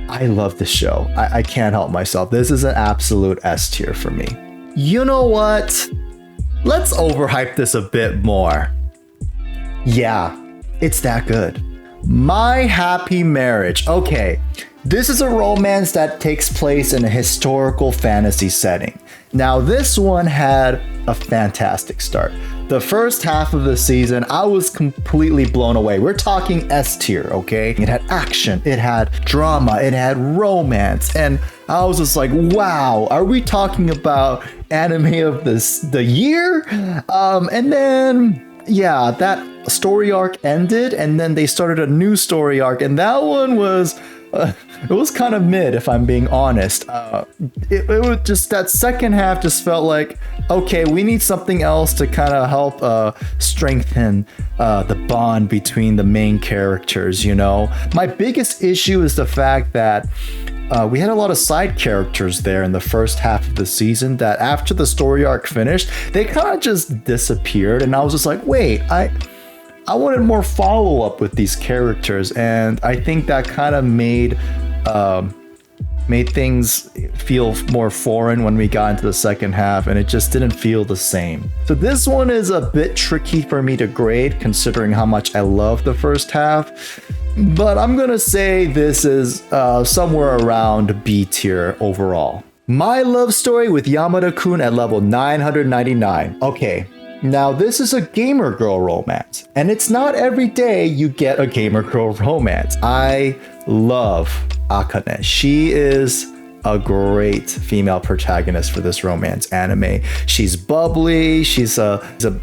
I love the show. I can't help myself. This is an absolute S tier for me. You know what? Let's overhype this a bit more. Yeah, it's that good. My Happy Marriage. Okay, this is a romance that takes place in a historical fantasy setting. Now, this one had a fantastic start. The first half of the season, I was completely blown away. We're talking S tier, okay? It had action, it had drama, it had romance, and I was just like, wow, are we talking about anime of the year? And then, that story arc ended, and then they started a new story arc, and that one was it was kind of mid, if I'm being honest. It was just that second half just felt like, okay, we need something else to kind of help strengthen the bond between the main characters, you know? My biggest issue is the fact that we had a lot of side characters there in the first half of the season that after the story arc finished, they kind of just disappeared. And I was just like, wait, I wanted more follow-up with these characters. And I think that kind of made things feel more foreign when we got into the second half, and it just didn't feel the same. So this one is a bit tricky for me to grade considering how much I love the first half. But I'm gonna say this is somewhere around B tier overall. My love story with Yamada-kun at level 999. Okay, now this is a gamer girl romance, and it's not every day you get a gamer girl romance. I love Akane. She is a great female protagonist for this romance anime. She's bubbly, she's a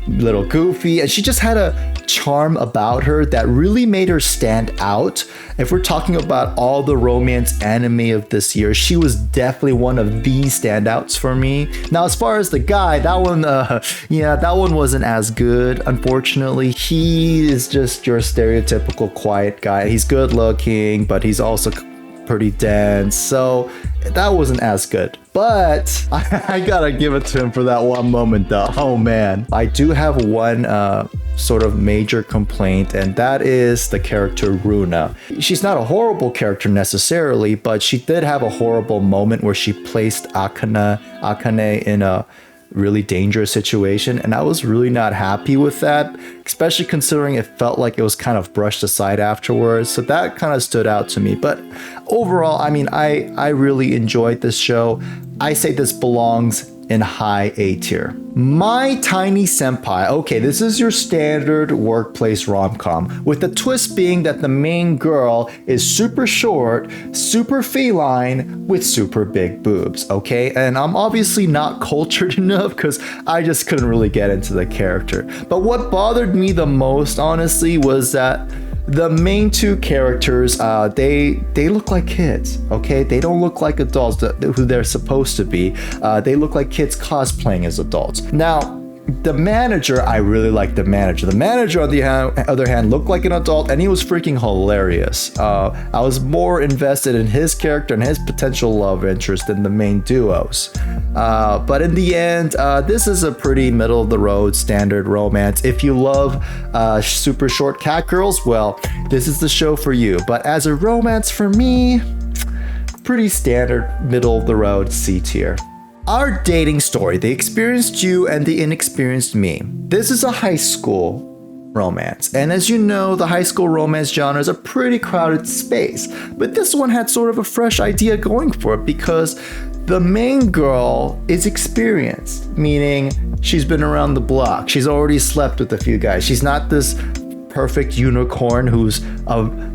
little goofy, and she just had a charm about her that really made her stand out. If we're talking about all the romance anime of this year, she was definitely one of the standouts for me. Now, as far as the guy, that one wasn't as good, unfortunately. He is just your stereotypical quiet guy. He's good looking, but he's also pretty dense, so that wasn't as good. But I gotta give it to him for that one moment though. Oh man. I do have one sort of major complaint, and that is the character Runa. She's not a horrible character necessarily, but she did have a horrible moment where she placed Akane in a really dangerous situation, and I was really not happy with that, especially considering it felt like it was kind of brushed aside afterwards. So that kind of stood out to me. But overall, I mean, I really enjoyed this show. I say this belongs in high A tier. My Tiny Senpai. Okay, this is your standard workplace rom-com, with the twist being that the main girl is super short, super feline, with super big boobs, okay? And I'm obviously not cultured enough because I just couldn't really get into the character. But what bothered me the most, honestly, was that the main two characters, they look like kids, okay? They don't look like adults who they're supposed to be. They look like kids cosplaying as adults. Now, the manager, I really liked the manager. The manager, on the other hand, looked like an adult, and he was freaking hilarious. I was more invested in his character and his potential love interest than the main duos. But in the end, this is a pretty middle-of-the-road standard romance. If you love super short cat girls, well, this is the show for you. But as a romance for me, pretty standard middle-of-the-road C tier. Our dating story, the experienced you and the inexperienced me. This is a high school romance, and as you know, the high school romance genre is a pretty crowded space, but this one had sort of a fresh idea going for it because the main girl is experienced, meaning she's been around the block. She's already slept with a few guys. She's not this perfect unicorn who's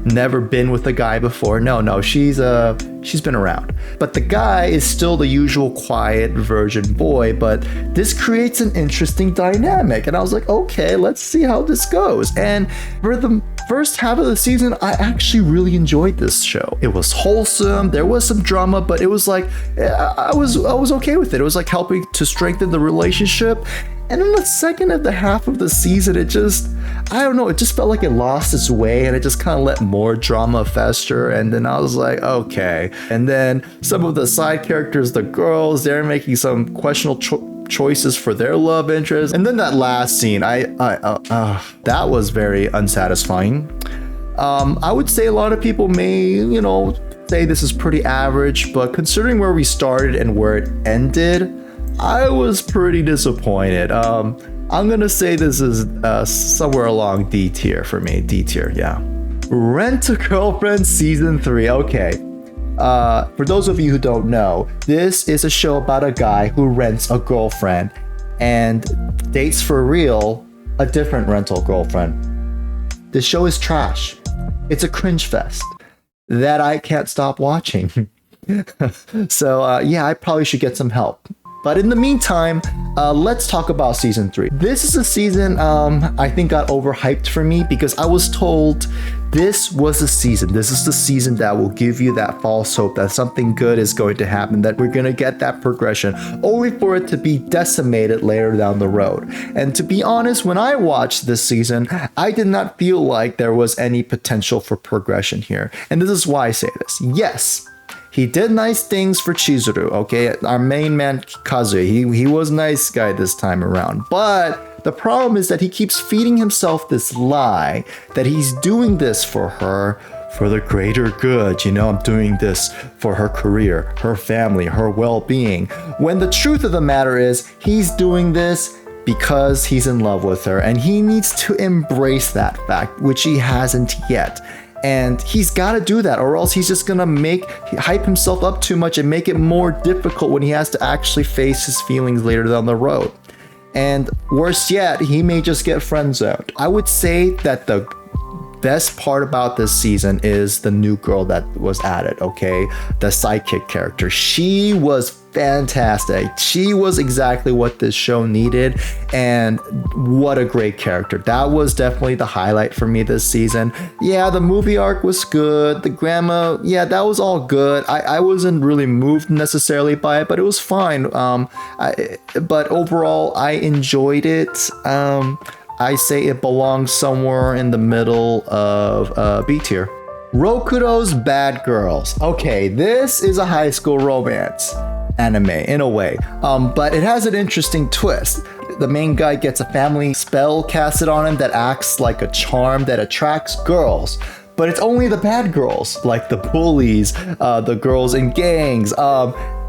never been with a guy before. No, she's been around. But the guy is still the usual quiet virgin boy, but this creates an interesting dynamic. And I was like, okay, let's see how this goes. And for the first half of the season, I actually really enjoyed this show. It was wholesome, there was some drama, but it was like, I was okay with it. It was like helping to strengthen the relationship. And in the second of the half of the season, it just felt like it lost its way, and it just kind of let more drama fester. And then I was like, okay. And then some of the side characters, the girls, they're making some questionable choices for their love interest. And then that last scene, that was very unsatisfying. I would say a lot of people may, say this is pretty average, but considering where we started and where it ended, I was pretty disappointed. I'm gonna say this is somewhere along D tier for me. D tier, yeah. Rent-a-Girlfriend Season 3. Okay. For those of you who don't know, this is a show about a guy who rents a girlfriend and dates for real a different rental girlfriend. This show is trash. It's a cringe fest that I can't stop watching. So yeah, I probably should get some help. But in the meantime, let's talk about season 3. This is a season I think got overhyped for me because I was told this was the season. This is the season that will give you that false hope that something good is going to happen, that we're going to get that progression, only for it to be decimated later down the road. And to be honest, when I watched this season, I did not feel like there was any potential for progression here. And this is why I say this. Yes, he did nice things for Chizuru, okay? Our main man, Kazuya, he was a nice guy this time around. But the problem is that he keeps feeding himself this lie that he's doing this for her for the greater good. You know, I'm doing this for her career, her family, her well-being. When the truth of the matter is, he's doing this because he's in love with her, and he needs to embrace that fact, which he hasn't yet. And he's got to do that, or else he's just gonna hype himself up too much and make it more difficult when he has to actually face his feelings later down the road. And worse yet, he may just get friend-zoned. I would say that the best part about this season is the new girl that was added, okay? The sidekick character. She was fantastic. She was exactly what this show needed, and what a great character. That was definitely the highlight for me this season. Yeah, the movie arc was good. The grandma, yeah, that was all good. I wasn't really moved necessarily by it, but it was fine. But overall, I enjoyed it. I say it belongs somewhere in the middle of B tier. Rokudo's Bad Girls. Okay, this is a high school romance anime in a way, but it has an interesting twist. The main guy gets a family spell casted on him that acts like a charm that attracts girls. But it's only the bad girls, like the bullies, the girls in gangs.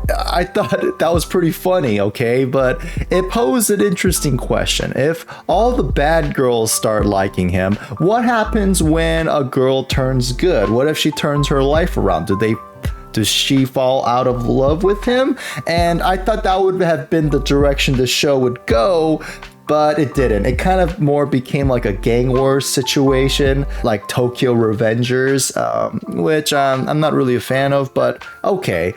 I thought that was pretty funny, okay? But it posed an interesting question. If all the bad girls start liking him, what happens when a girl turns good? What if she turns her life around? Does she fall out of love with him? And I thought that would have been the direction the show would go, but it didn't. It kind of more became like a gang wars situation, like Tokyo Revengers, which I'm not really a fan of, but okay.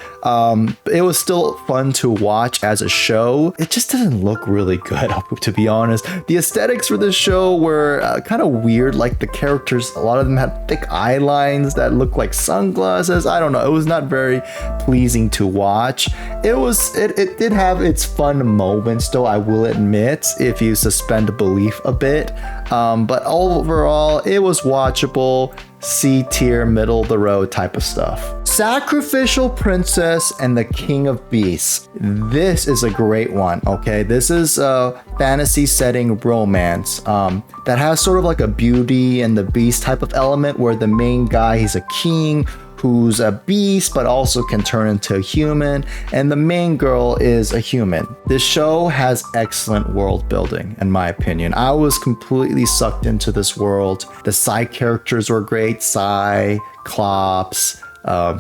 It was still fun to watch as a show. It just didn't look really good, to be honest. The aesthetics for this show were kind of weird. Like the characters, a lot of them had thick eye lines that looked like sunglasses. I don't know. It was not very pleasing to watch. It did have its fun moments, though, I will admit, if you suspend belief a bit. But overall, it was watchable, C tier, middle of the road type of stuff. Sacrificial Princess and the King of Beasts. This is a great one, okay? This is a fantasy setting romance that has sort of like a Beauty and the Beast type of element, where the main guy, he's a king who's a beast but also can turn into a human, and the main girl is a human. This show has excellent world building, in my opinion. I was completely sucked into this world. The side characters were great. Sai, Klops,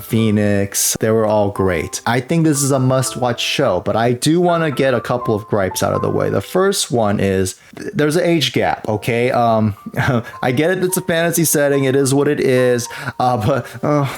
Phoenix, they were all great. I think this is a must-watch show, but I do want to get a couple of gripes out of the way. The first one is there's an age gap, okay? I get it, it's a fantasy setting, it is what it is, but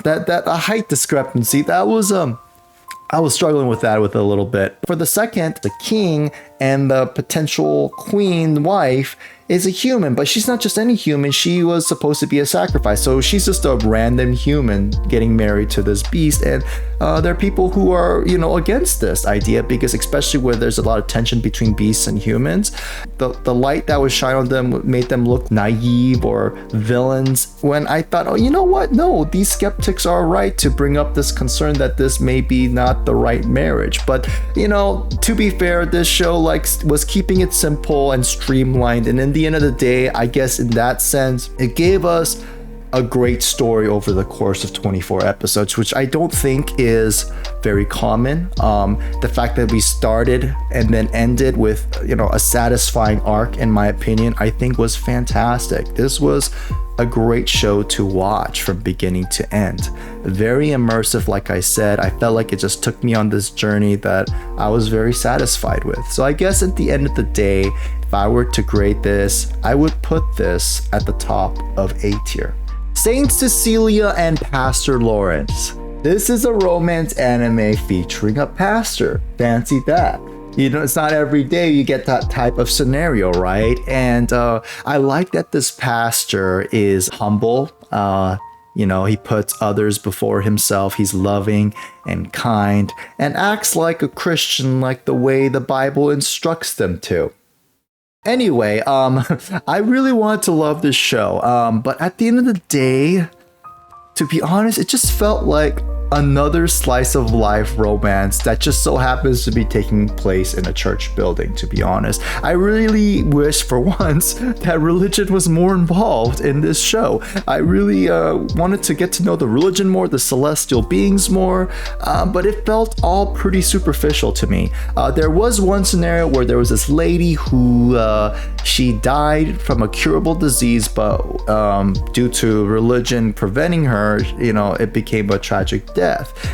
that height discrepancy, that was I was struggling with that with a little bit. For the second, the king and the potential queen wife is a human, but she's not just any human. She was supposed to be a sacrifice, so she's just a random human getting married to this beast. And there are people who are, against this idea, because especially where there's a lot of tension between beasts and humans, the light that was shined on them made them look naive or villains. When I thought, oh, you know what? No, these skeptics are right to bring up this concern that this may be not the right marriage. But to be fair, this show was keeping it simple and streamlined, and in the end of the day, I guess in that sense, it gave us a great story over the course of 24 episodes, which I don't think is very common. The fact that we started and then ended with a satisfying arc, in my opinion, I think was fantastic. This was a great show to watch from beginning to end. Very immersive, like I said. I felt like it just took me on this journey that I was very satisfied with. So I guess at the end of the day, if I were to grade this, I would put this at the top of A tier. Saint Cecilia and Pastor Lawrence. This is a romance anime featuring a pastor. Fancy that. It's not every day you get that type of scenario, right? And I like that this pastor is humble. He puts others before himself. He's loving and kind and acts like a Christian, like the way the Bible instructs them to. Anyway, I really wanted to love this show, but at the end of the day, to be honest, it just felt like another slice of life romance that just so happens to be taking place in a church building, to be honest. I really wish for once that religion was more involved in this show. I really wanted to get to know the religion more, the celestial beings more, but it felt all pretty superficial to me. There was one scenario where there was this lady who she died from a curable disease, but due to religion preventing her, it became a tragic death.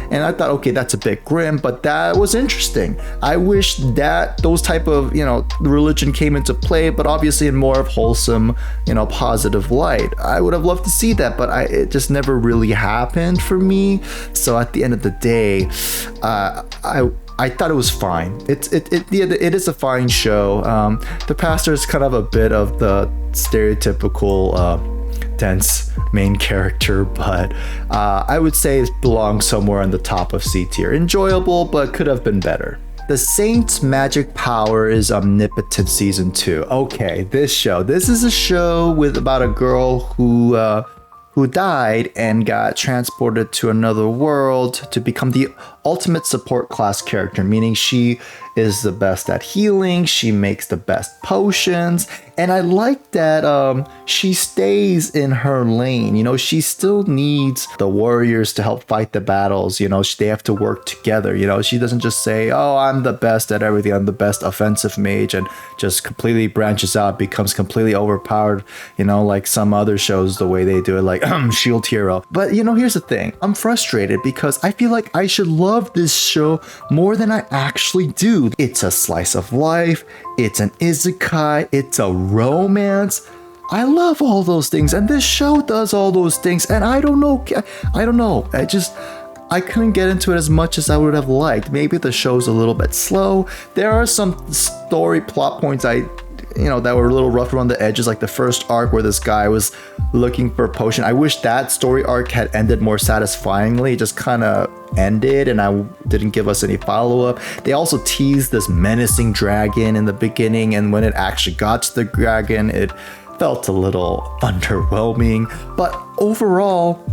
And I thought, okay, that's a bit grim, but that was interesting. I wish that those type of, religion came into play, but obviously in more of wholesome, positive light. I would have loved to see that, but it just never really happened for me. So at the end of the day, I thought it was fine. It is a fine show. The pastor is kind of a bit of the stereotypical dense main character, but I would say it belongs somewhere on the top of C tier. Enjoyable, but could have been better. The Saint's magic power is Omnipotent Season 2. Okay, this is a show with about a girl who died and got transported to another world to become the ultimate support class character, meaning she is the best at healing, she makes the best potions, and I like that she stays in her lane. She still needs the warriors to help fight the battles. They have to work together. She doesn't just say, oh, I'm the best at everything, I'm the best offensive mage, and just completely branches out, becomes completely overpowered, like some other shows, the way they do it, like Shield Hero. But here's the thing, I'm frustrated because I feel like I should love this show more than I actually do. It's a slice of life, it's an isekai, it's a romance. I love all those things, and this show does all those things, and I don't know. I couldn't get into it as much as I would have liked. Maybe the show's a little bit slow. There are some story plot points that were a little rough around the edges, like the first arc where this guy was looking for a potion. I wish that story arc had ended more satisfyingly. It just kind of ended and I didn't give us any follow-up. They also teased this menacing dragon in the beginning, and when it actually got to the dragon, it felt a little underwhelming. But overall,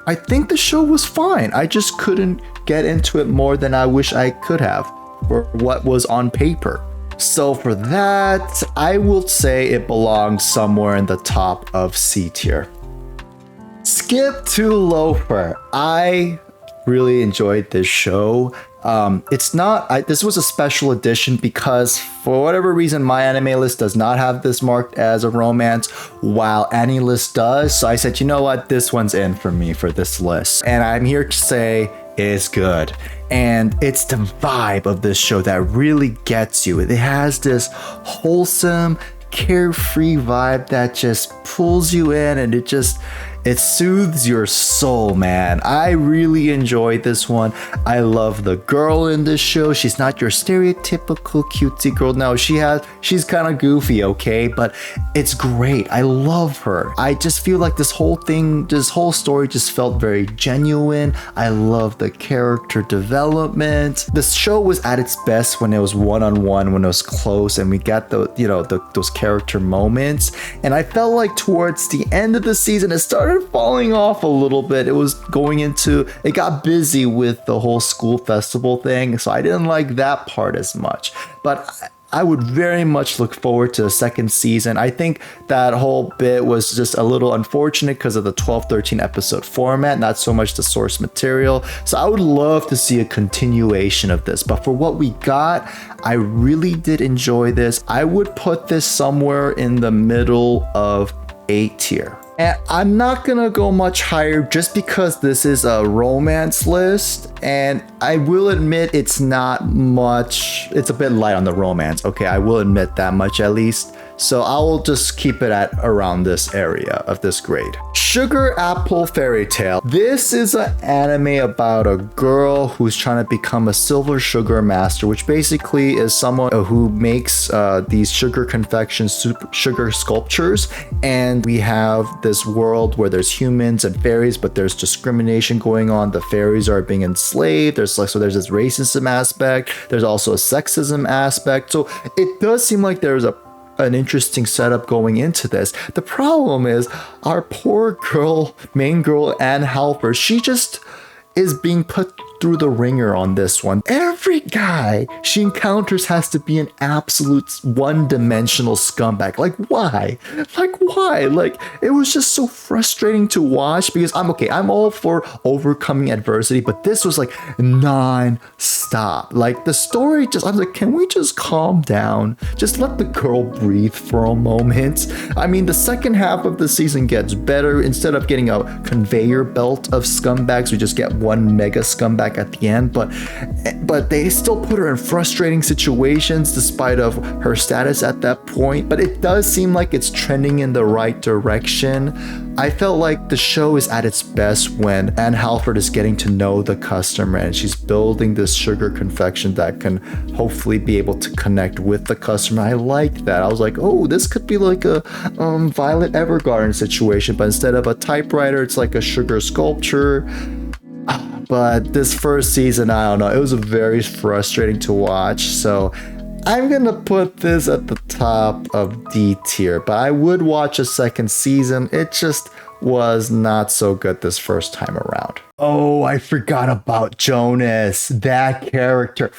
I think the show was fine. I just couldn't get into it more than I wish I could have for what was on paper. So for that, I will say it belongs somewhere in the top of C tier. Skip to Loafer. I really enjoyed this show. This was a special edition because for whatever reason, my anime list does not have this marked as a romance, while AniList does. So I said, you know what, this one's in for me for this list. And I'm here to say it's good. And it's the vibe of this show that really gets you. It has this wholesome, carefree vibe that just pulls you in, and it soothes your soul, man. I really enjoyed this one. I love the girl in this show. She's not your stereotypical cutesy girl. No, she's kind of goofy, okay? But it's great. I love her. I just feel like this whole story just felt very genuine. I love the character development. The show was at its best when it was one-on-one, when it was close, and we got those character moments. And I felt like towards the end of the season, it started falling off a little bit. It got busy with the whole school festival thing, so I didn't like that part as much. But I would very much look forward to the second season. I think that whole bit was just a little unfortunate because of the 12-13 episode format, not so much the source material. So I would love to see a continuation of this. But for what we got, I really did enjoy this. I would put this somewhere in the middle of A tier. And I'm not gonna go much higher just because this is a romance list, and I will admit it's not much. It's a bit light on the romance. Okay, I will admit that much at least. So I will just keep it at around this area of this grade. Sugar Apple Fairy Tale. This is an anime about a girl who's trying to become a silver sugar master, which basically is someone who makes these sugar confections, sugar sculptures. And we have this world where there's humans and fairies, but there's discrimination going on. The fairies are being enslaved. There's this racism aspect. There's also a sexism aspect. So it does seem like there's an interesting setup going into this. The problem is our poor girl, main girl, Anne Halper, she just is being put through the ringer on this one. Every guy she encounters has to be an absolute one-dimensional scumbag. Like, why? Like, it was just so frustrating to watch because I'm all for overcoming adversity, but this was like non-stop. Like, the story I was like, can we just calm down? Just let the girl breathe for a moment. I mean, the second half of the season gets better. Instead of getting a conveyor belt of scumbags, we just get one mega scumbag at the end, but they still put her in frustrating situations despite of her status at that point. But it does seem like it's trending in the right direction. I felt like the show is at its best when Anne Halford is getting to know the customer and she's building this sugar confection that can hopefully be able to connect with the customer. I liked that. I was like, oh, this could be like a Violet Evergarden situation, but instead of a typewriter, it's like a sugar sculpture. But this first season, I don't know, it was very frustrating to watch. So I'm gonna put this at the top of D tier, but I would watch a second season. It just was not so good this first time around. Oh, I forgot about Jonas, that character.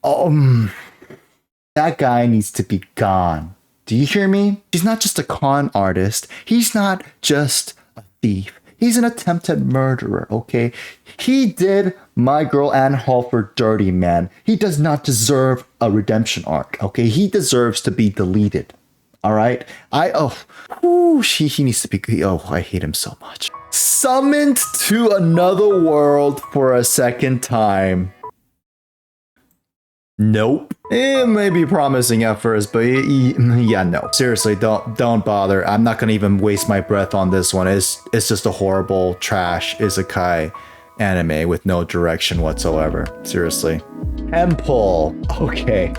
That guy needs to be gone. Do you hear me? He's not just a con artist. He's not just a thief. He's an attempted murderer, okay? He did my girl Anne Halford dirty, man. He does not deserve a redemption arc, okay? He deserves to be deleted, all right? He needs to be, I hate him so much. Summoned to another world for a second time. Nope. It may be promising at first, but yeah, no. Seriously, don't bother. I'm not gonna even waste my breath on this one. It's just a horrible trash isekai anime with no direction whatsoever. Seriously. Temple. Okay.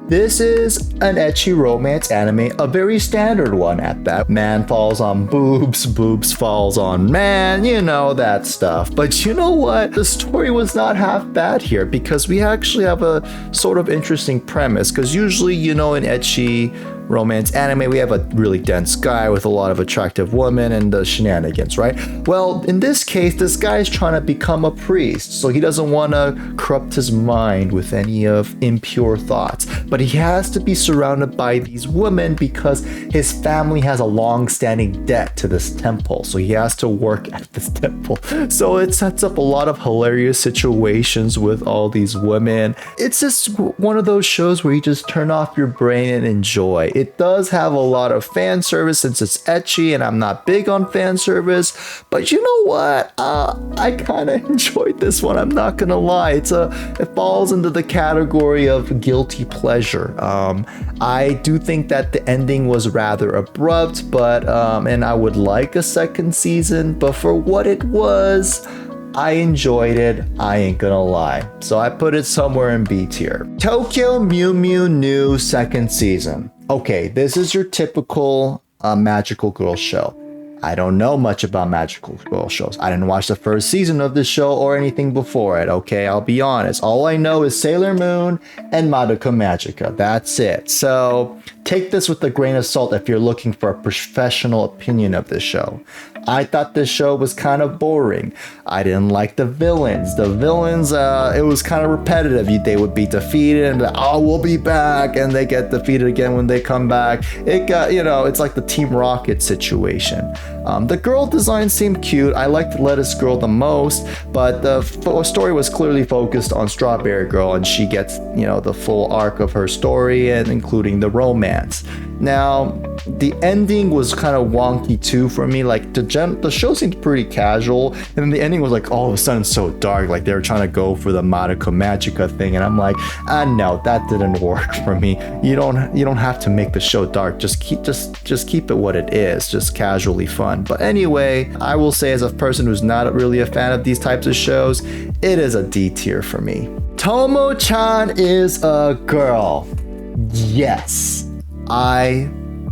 This is an ecchi romance anime, a very standard one at that. Man falls on boobs, boobs falls on man, you know, that stuff. But you know what? The story was not half bad here because we actually have a sort of interesting premise. Because usually, you know, in ecchi romance anime, we have a really dense guy with a lot of attractive women and the shenanigans, right? Well, in this case, this guy is trying to become a priest, so he doesn't want to corrupt his mind with any of impure thoughts. But he has to be surrounded by these women because his family has a long-standing debt to this temple, so he has to work at this temple. So it sets up a lot of hilarious situations with all these women. It's just one of those shows where you just turn off your brain and enjoy. It does have a lot of fan service since it's ecchi, and I'm not big on fan service, but you know what? I kind of enjoyed this one. I'm not gonna lie. It falls into the category of guilty pleasure. I do think that the ending was rather abrupt, but and I would like a second season, but for what it was, I enjoyed it, I ain't gonna lie. So I put it somewhere in B tier. Tokyo Mew Mew New second season. Okay, this is your typical magical girl show. I don't know much about magical girl shows. I didn't watch the first season of this show or anything before it, okay? I'll be honest. All I know is Sailor Moon and Madoka Magica. That's it. So take this with a grain of salt if you're looking for a professional opinion of this show. I thought this show was kind of boring. I didn't like the villains. The villains, it was kind of repetitive. They would be defeated and we'll be back, and they get defeated again when they come back. It got, it's like the Team Rocket situation. The girl design seemed cute. I liked the Lettuce Girl the most, but the story was clearly focused on Strawberry Girl, and she gets, the full arc of her story, and including the romance. Now, the ending was kind of wonky too for me. Like the show seemed pretty casual, and then the ending was like all of a sudden so dark. Like they were trying to go for the Madoka Magica thing, and I'm like, no, that didn't work for me. You don't have to make the show dark. Just keep it what it is, just casually fun. But anyway, I will say as a person who's not really a fan of these types of shows, it is a D tier for me. Tomo-chan is a girl. Yes, I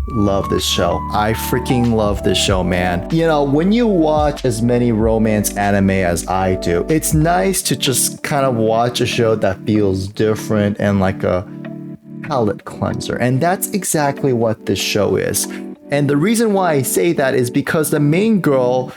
love this show. I freaking love this show, man. You know, when you watch as many romance anime as I do, it's nice to just kind of watch a show that feels different and like a palate cleanser. And that's exactly what this show is. And the reason why I say that is because the main girl,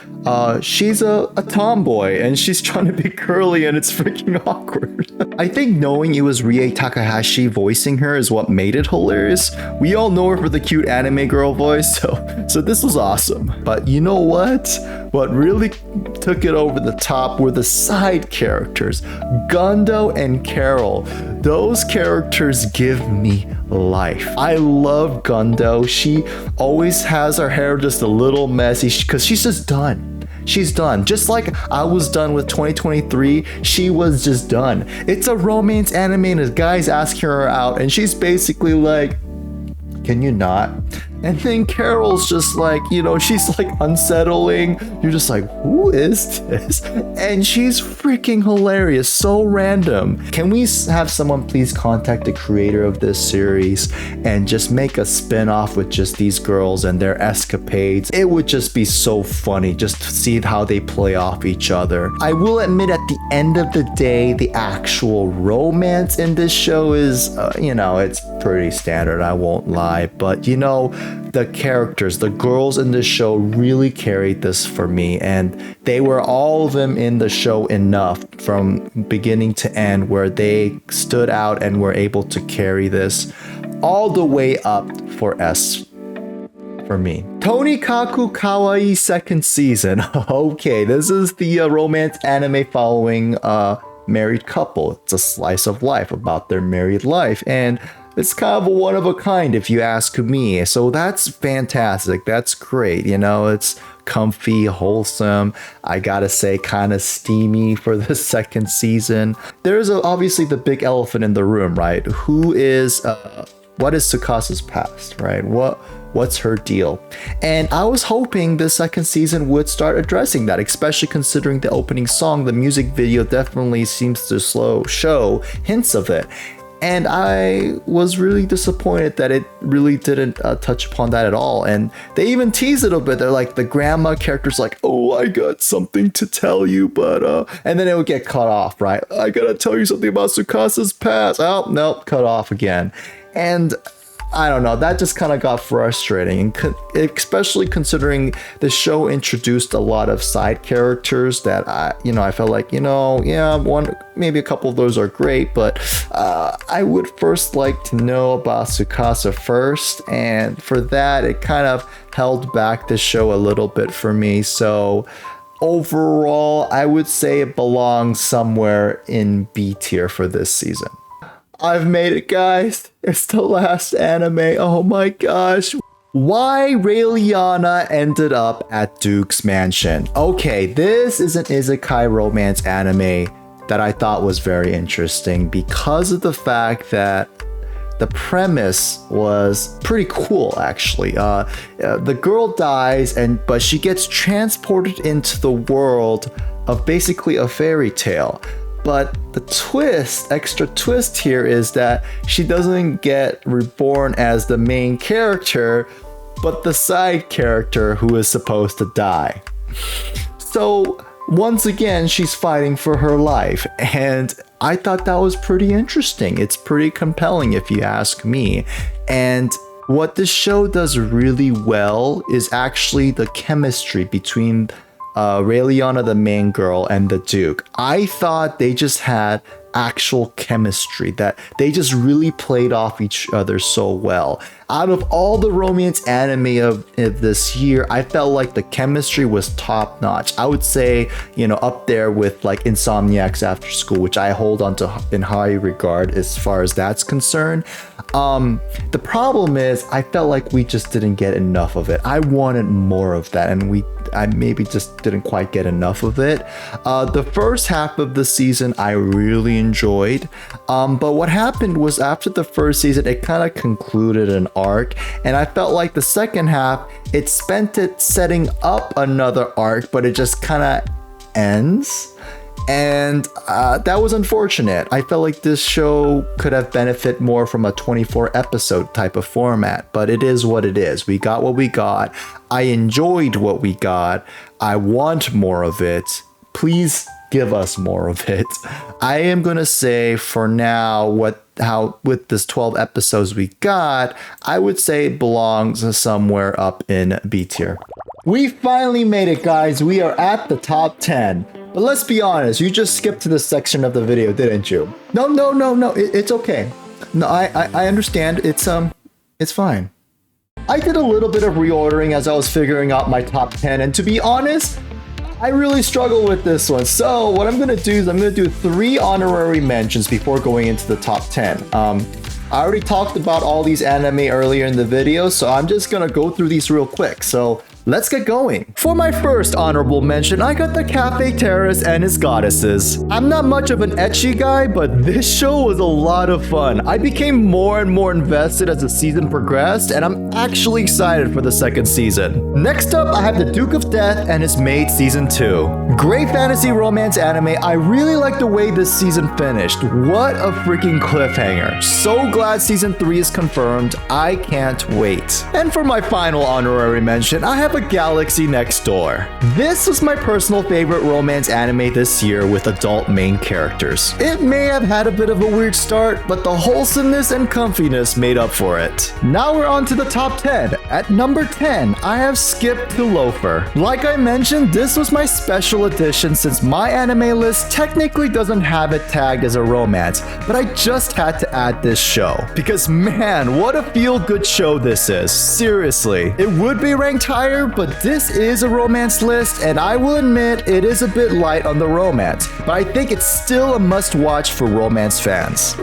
she's a tomboy and she's trying to be curly and it's freaking awkward. I think knowing it was Rie Takahashi voicing her is what made it hilarious. We all know her for the cute anime girl voice, so this was awesome. But you know what? What really took it over the top were the side characters, Gundo and Carol. Those characters give me life. I love Gundo. She always has her hair just a little messy because she's just done. She's done. Just like I was done with 2023, she was just done. It's a romance anime and a guy's asking her out and she's basically like, can you not? And then Carol's just like, you know, she's like unsettling. You're just like, who is this? And she's freaking hilarious, so random. Can we have someone please contact the creator of this series and just make a spin-off with just these girls and their escapades? It would just be so funny just to see how they play off each other. I will admit at the end of the day, the actual romance in this show is, you know, it's pretty standard, I won't lie. But, you know, the characters, the girls in this show really carried this for me, and they were all of them in the show enough from beginning to end where they stood out and were able to carry this all the way up for S for me. Tonikaku Kawaii second season. Okay, this is the romance anime following a married couple. It's a slice of life about their married life, and it's kind of a one of a kind if you ask me. So that's fantastic. That's great. You know, it's comfy, wholesome. I gotta say, kind of steamy for the second season. There's obviously the big elephant in the room, right? What is Tsukasa's past, right? What's her deal? And I was hoping the second season would start addressing that, especially considering the opening song. The music video definitely seems to show hints of it. And I was really disappointed that it really didn't touch upon that at all. And they even tease it a bit. They're like, the grandma character's like, oh, I got something to tell you, but and then it would get cut off, right? I gotta tell you something about Tsukasa's past. Oh, nope, cut off again. And I don't know, that just kind of got frustrating, especially considering the show introduced a lot of side characters that I felt like, maybe a couple of those are great, but I would first like to know about Tsukasa first, and for that, it kind of held back the show a little bit for me. So overall, I would say it belongs somewhere in B tier for this season. I've made it, guys. It's the last anime. Oh my gosh. Why Raeliana ended up at Duke's mansion. Okay, this is an isekai romance anime that I thought was very interesting because of the fact that the premise was pretty cool, actually. The girl dies, but she gets transported into the world of basically a fairy tale. But the extra twist here is that she doesn't get reborn as the main character, but the side character who is supposed to die. So once again, she's fighting for her life. And I thought that was pretty interesting. It's pretty compelling if you ask me. And what this show does really well is actually the chemistry between Raeliana, the main girl, and the Duke. I thought they just had actual chemistry, that they just really played off each other so well. Out of all the romance anime of this year, I felt like the chemistry was top notch. I would say, up there with like Insomniacs After School, which I hold onto in high regard as far as that's concerned. The problem is I felt like we just didn't get enough of it. I wanted more of that, and I maybe just didn't quite get enough of it. The first half of the season I really enjoyed, but what happened was after the first season it kind of concluded an arc, and I felt like the second half it spent it setting up another arc, but it just kind of ends. And that was unfortunate. I felt like this show could have benefited more from a 24 episode type of format, but it is what it is. We got what we got. I enjoyed what we got. I want more of it. Please give us more of it. I am going to say for now how with this 12 episodes we got, I would say it belongs somewhere up in B tier. We finally made it, guys. We are at the top 10. But let's be honest, you just skipped to this section of the video, didn't you? No, it's okay. No, I understand. It's fine. I did a little bit of reordering as I was figuring out my top 10, and to be honest, I really struggle with this one. So what I'm gonna do is I'm gonna do 3 honorary mentions before going into the top 10. I already talked about all these anime earlier in the video, so I'm just gonna go through these real quick. So let's get going. For my first honorable mention, I got the Cafe Terrace and his goddesses. I'm not much of an ecchi guy, but this show was a lot of fun. I became more and more invested as the season progressed, and I'm actually excited for the second season. Next up, I have the Duke of Death and his Maid Season 2. Great fantasy romance anime. I really like the way this season finished. What a freaking cliffhanger. So glad Season 3 is confirmed. I can't wait. And for my final honorary mention, I have a Galaxy Next Door. This was my personal favorite romance anime this year with adult main characters. It may have had a bit of a weird start, but the wholesomeness and comfiness made up for it. Now we're on to the top 10. At number 10, I have skipped to Loafer. Like I mentioned, this was my special edition since my anime list technically doesn't have it tagged as a romance, but I just had to add this show. Because man, what a feel-good show this is. Seriously. It would be ranked higher, but this is a romance list, and I will admit it is a bit light on the romance, but I think it's still a must-watch for romance fans.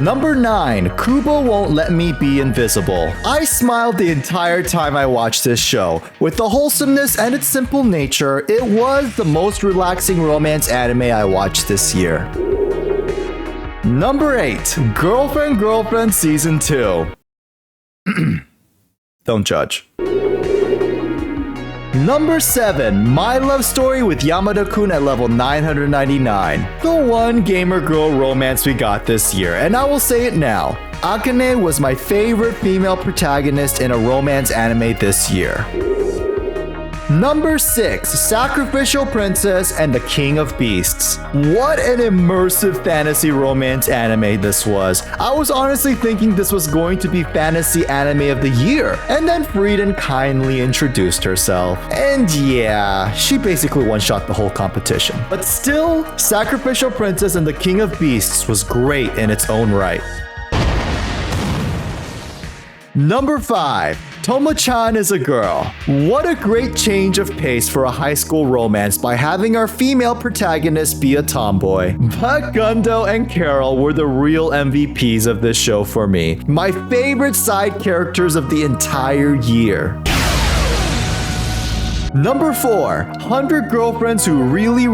Number 9, Kubo Won't Let Me Be Invisible. I smiled the entire time I watched this show. With the wholesomeness and its simple nature, it was the most relaxing romance anime I watched this year. Number 8, Girlfriend Season 2. Don't judge. Number 7, My Love Story with Yamada-kun at level 999. The one gamer girl romance we got this year, and I will say it now. Akane was my favorite female protagonist in a romance anime this year. Number 6, Sacrificial Princess and the King of Beasts. What an immersive fantasy romance anime this was. I was honestly thinking this was going to be fantasy anime of the year, and then Frieden kindly introduced herself. And yeah, she basically one-shot the whole competition. But still, Sacrificial Princess and the King of Beasts was great in its own right. Number 5, Tomo-chan is a girl. What a great change of pace for a high school romance by having our female protagonist be a tomboy. But Gundo and Carol were the real MVPs of this show for me. My favorite side characters of the entire year. Number 4, 100 Girlfriends Who Really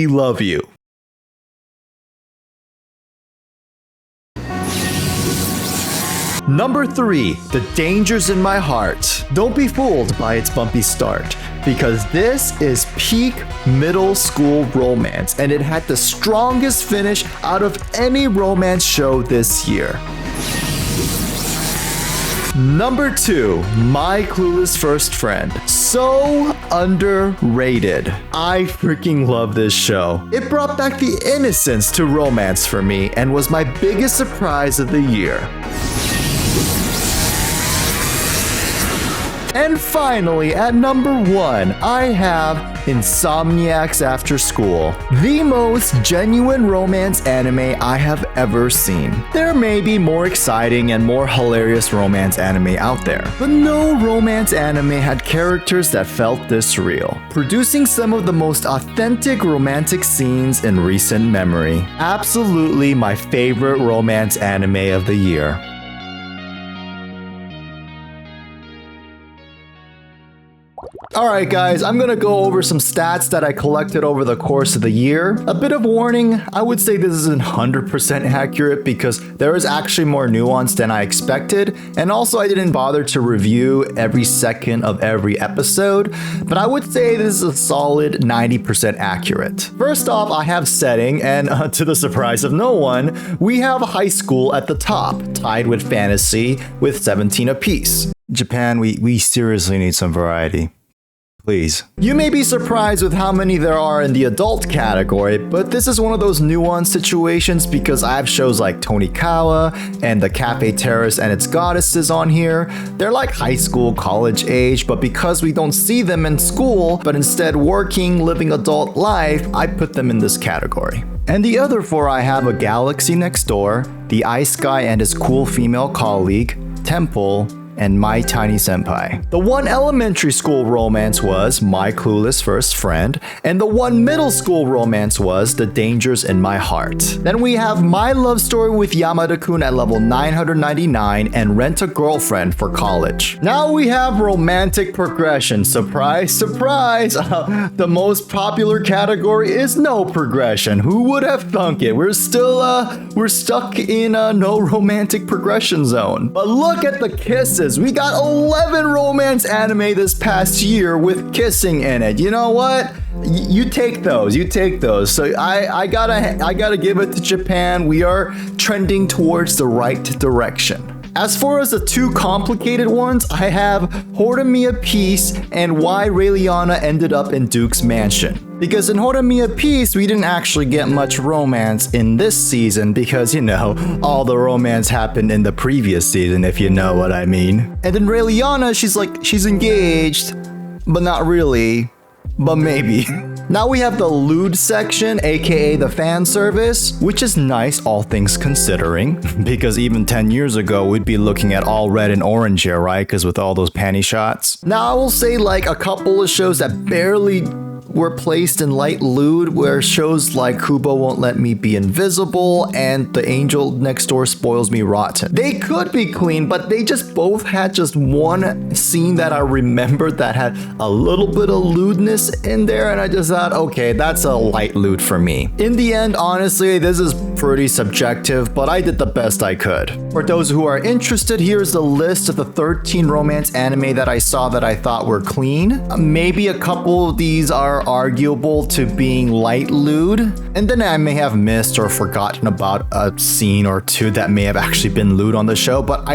Love You. Number 3, The Dangers in My Heart. Don't be fooled by its bumpy start, because this is peak middle school romance, and it had the strongest finish out of any romance show this year. Number 2, My Clueless First Friend. So underrated. I freaking love this show. It brought back the innocence to romance for me and was my biggest surprise of the year. And finally, at number 1, I have Insomniacs After School, the most genuine romance anime I have ever seen. There may be more exciting and more hilarious romance anime out there, but no romance anime had characters that felt this real, producing some of the most authentic romantic scenes in recent memory. Absolutely my favorite romance anime of the year. Alright guys, I'm gonna go over some stats that I collected over the course of the year. A bit of warning, I would say this isn't 100% accurate because there is actually more nuance than I expected, and also I didn't bother to review every second of every episode, but I would say this is a solid 90% accurate. First off, I have setting, and to the surprise of no one, we have high school at the top, tied with fantasy with 17 apiece. Japan, we seriously need some variety. Please. You may be surprised with how many there are in the adult category, but this is one of those nuanced situations because I have shows like Tonikawa and the Cafe Terrace and its goddesses on here. They're like high school, college age, but because we don't see them in school, but instead working, living adult life, I put them in this category. And the other 4 I have a Galaxy Next Door, the Ice Guy and his cool female colleague, Temple, and My Tiny Senpai. The one elementary school romance was My Clueless First Friend, and the one middle school romance was The Dangers in My Heart. Then we have My Love Story with Yamada-kun at level 999 and Rent a Girlfriend for college. Now we have romantic progression. Surprise, surprise! The most popular category is no progression. Who would have thunk it? We're stuck in a no romantic progression zone. But look at the kisses. We got 11 romance anime this past year with kissing in it. You know what? You take those. So I gotta give it to Japan. We are trending towards the right direction. As far as the 2 complicated ones, I have Horimiya Peace and Why Ray Liana Ended Up in Duke's Mansion. Because in Horimiya Peace, we didn't actually get much romance in this season because, you know, all the romance happened in the previous season, if you know what I mean. And in Ray Liana, she's engaged, but not really, but maybe. Now we have the lewd section, aka the fan service, which is nice all things considering, because even 10 years ago we'd be looking at all red and orange here, right? Because with all those panty shots. Now I will say like a couple of shows that barely were placed in light lewd, where shows like Kubo Won't Let Me Be Invisible and The Angel Next Door Spoils Me Rotten. They could be clean, but they just both had just one scene that I remembered that had a little bit of lewdness in there, and I just thought, okay, that's a light lewd for me. In the end, honestly, this is pretty subjective, but I did the best I could. For those who are interested, here's the list of the 13 romance anime that I saw that I thought were clean. Maybe a couple of these are arguable to being light lewd, and then I may have missed or forgotten about a scene or 2 that may have actually been lewd on the show, but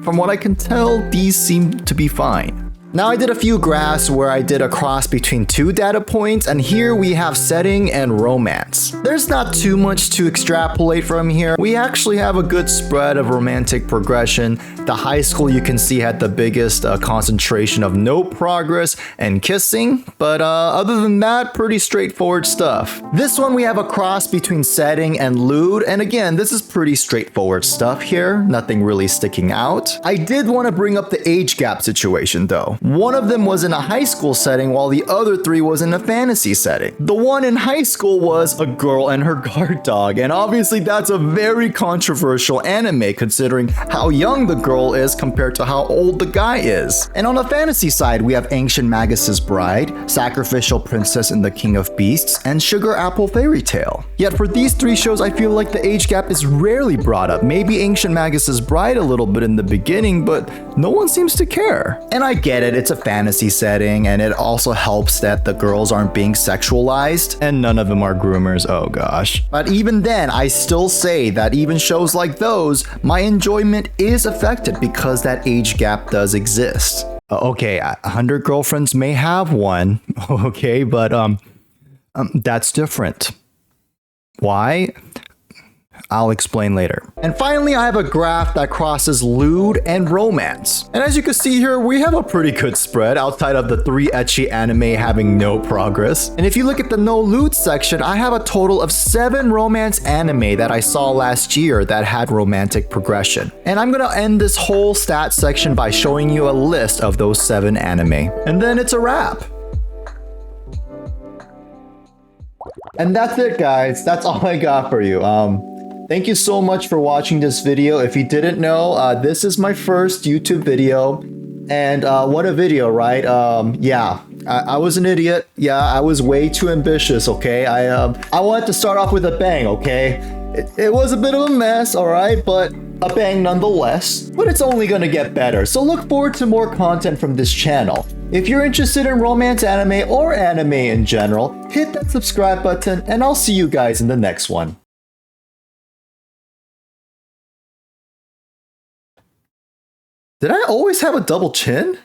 from what I can tell, these seem to be fine. Now I did a few graphs where I did a cross between 2 data points, and here we have setting and romance. There's not too much to extrapolate from here. We actually have a good spread of romantic progression. The high school you can see had the biggest concentration of no progress and kissing, but other than that, pretty straightforward stuff. This one we have a cross between setting and lewd, and again, this is pretty straightforward stuff here, nothing really sticking out. I did want to bring up the age gap situation though. One of them was in a high school setting while the other 3 was in a fantasy setting. The one in high school was a girl and her guard dog, and obviously that's a very controversial anime considering how young the girl is compared to how old the guy is. And on the fantasy side, we have Ancient Magus' Bride, Sacrificial Princess and the King of Beasts, and Sugar Apple Fairy Tale. Yet for these 3 shows, I feel like the age gap is rarely brought up. Maybe Ancient Magus' Bride a little bit in the beginning, but no one seems to care. And I get it, it's a fantasy setting, and it also helps that the girls aren't being sexualized, and none of them are groomers, oh gosh. But even then, I still say that even shows like those, my enjoyment is affected because that age gap does exist. Okay, 100 Girlfriends may have one, okay, but that's different. Why? I'll explain later. And finally, I have a graph that crosses lewd and romance. And as you can see here, we have a pretty good spread outside of the 3 ecchi anime having no progress. And if you look at the no lewd section, I have a total of 7 romance anime that I saw last year that had romantic progression. And I'm gonna end this whole stat section by showing you a list of those 7 anime. And then it's a wrap. And that's it, guys. That's all I got for you. Thank you so much for watching this video. If you didn't know, this is my first YouTube video. And what a video, right? Yeah, I was an idiot. Yeah, I was way too ambitious, okay? I wanted to start off with a bang, okay? It was a bit of a mess, all right? But a bang nonetheless. But it's only gonna get better. So look forward to more content from this channel. If you're interested in romance anime or anime in general, hit that subscribe button and I'll see you guys in the next one. Did I always have a double chin?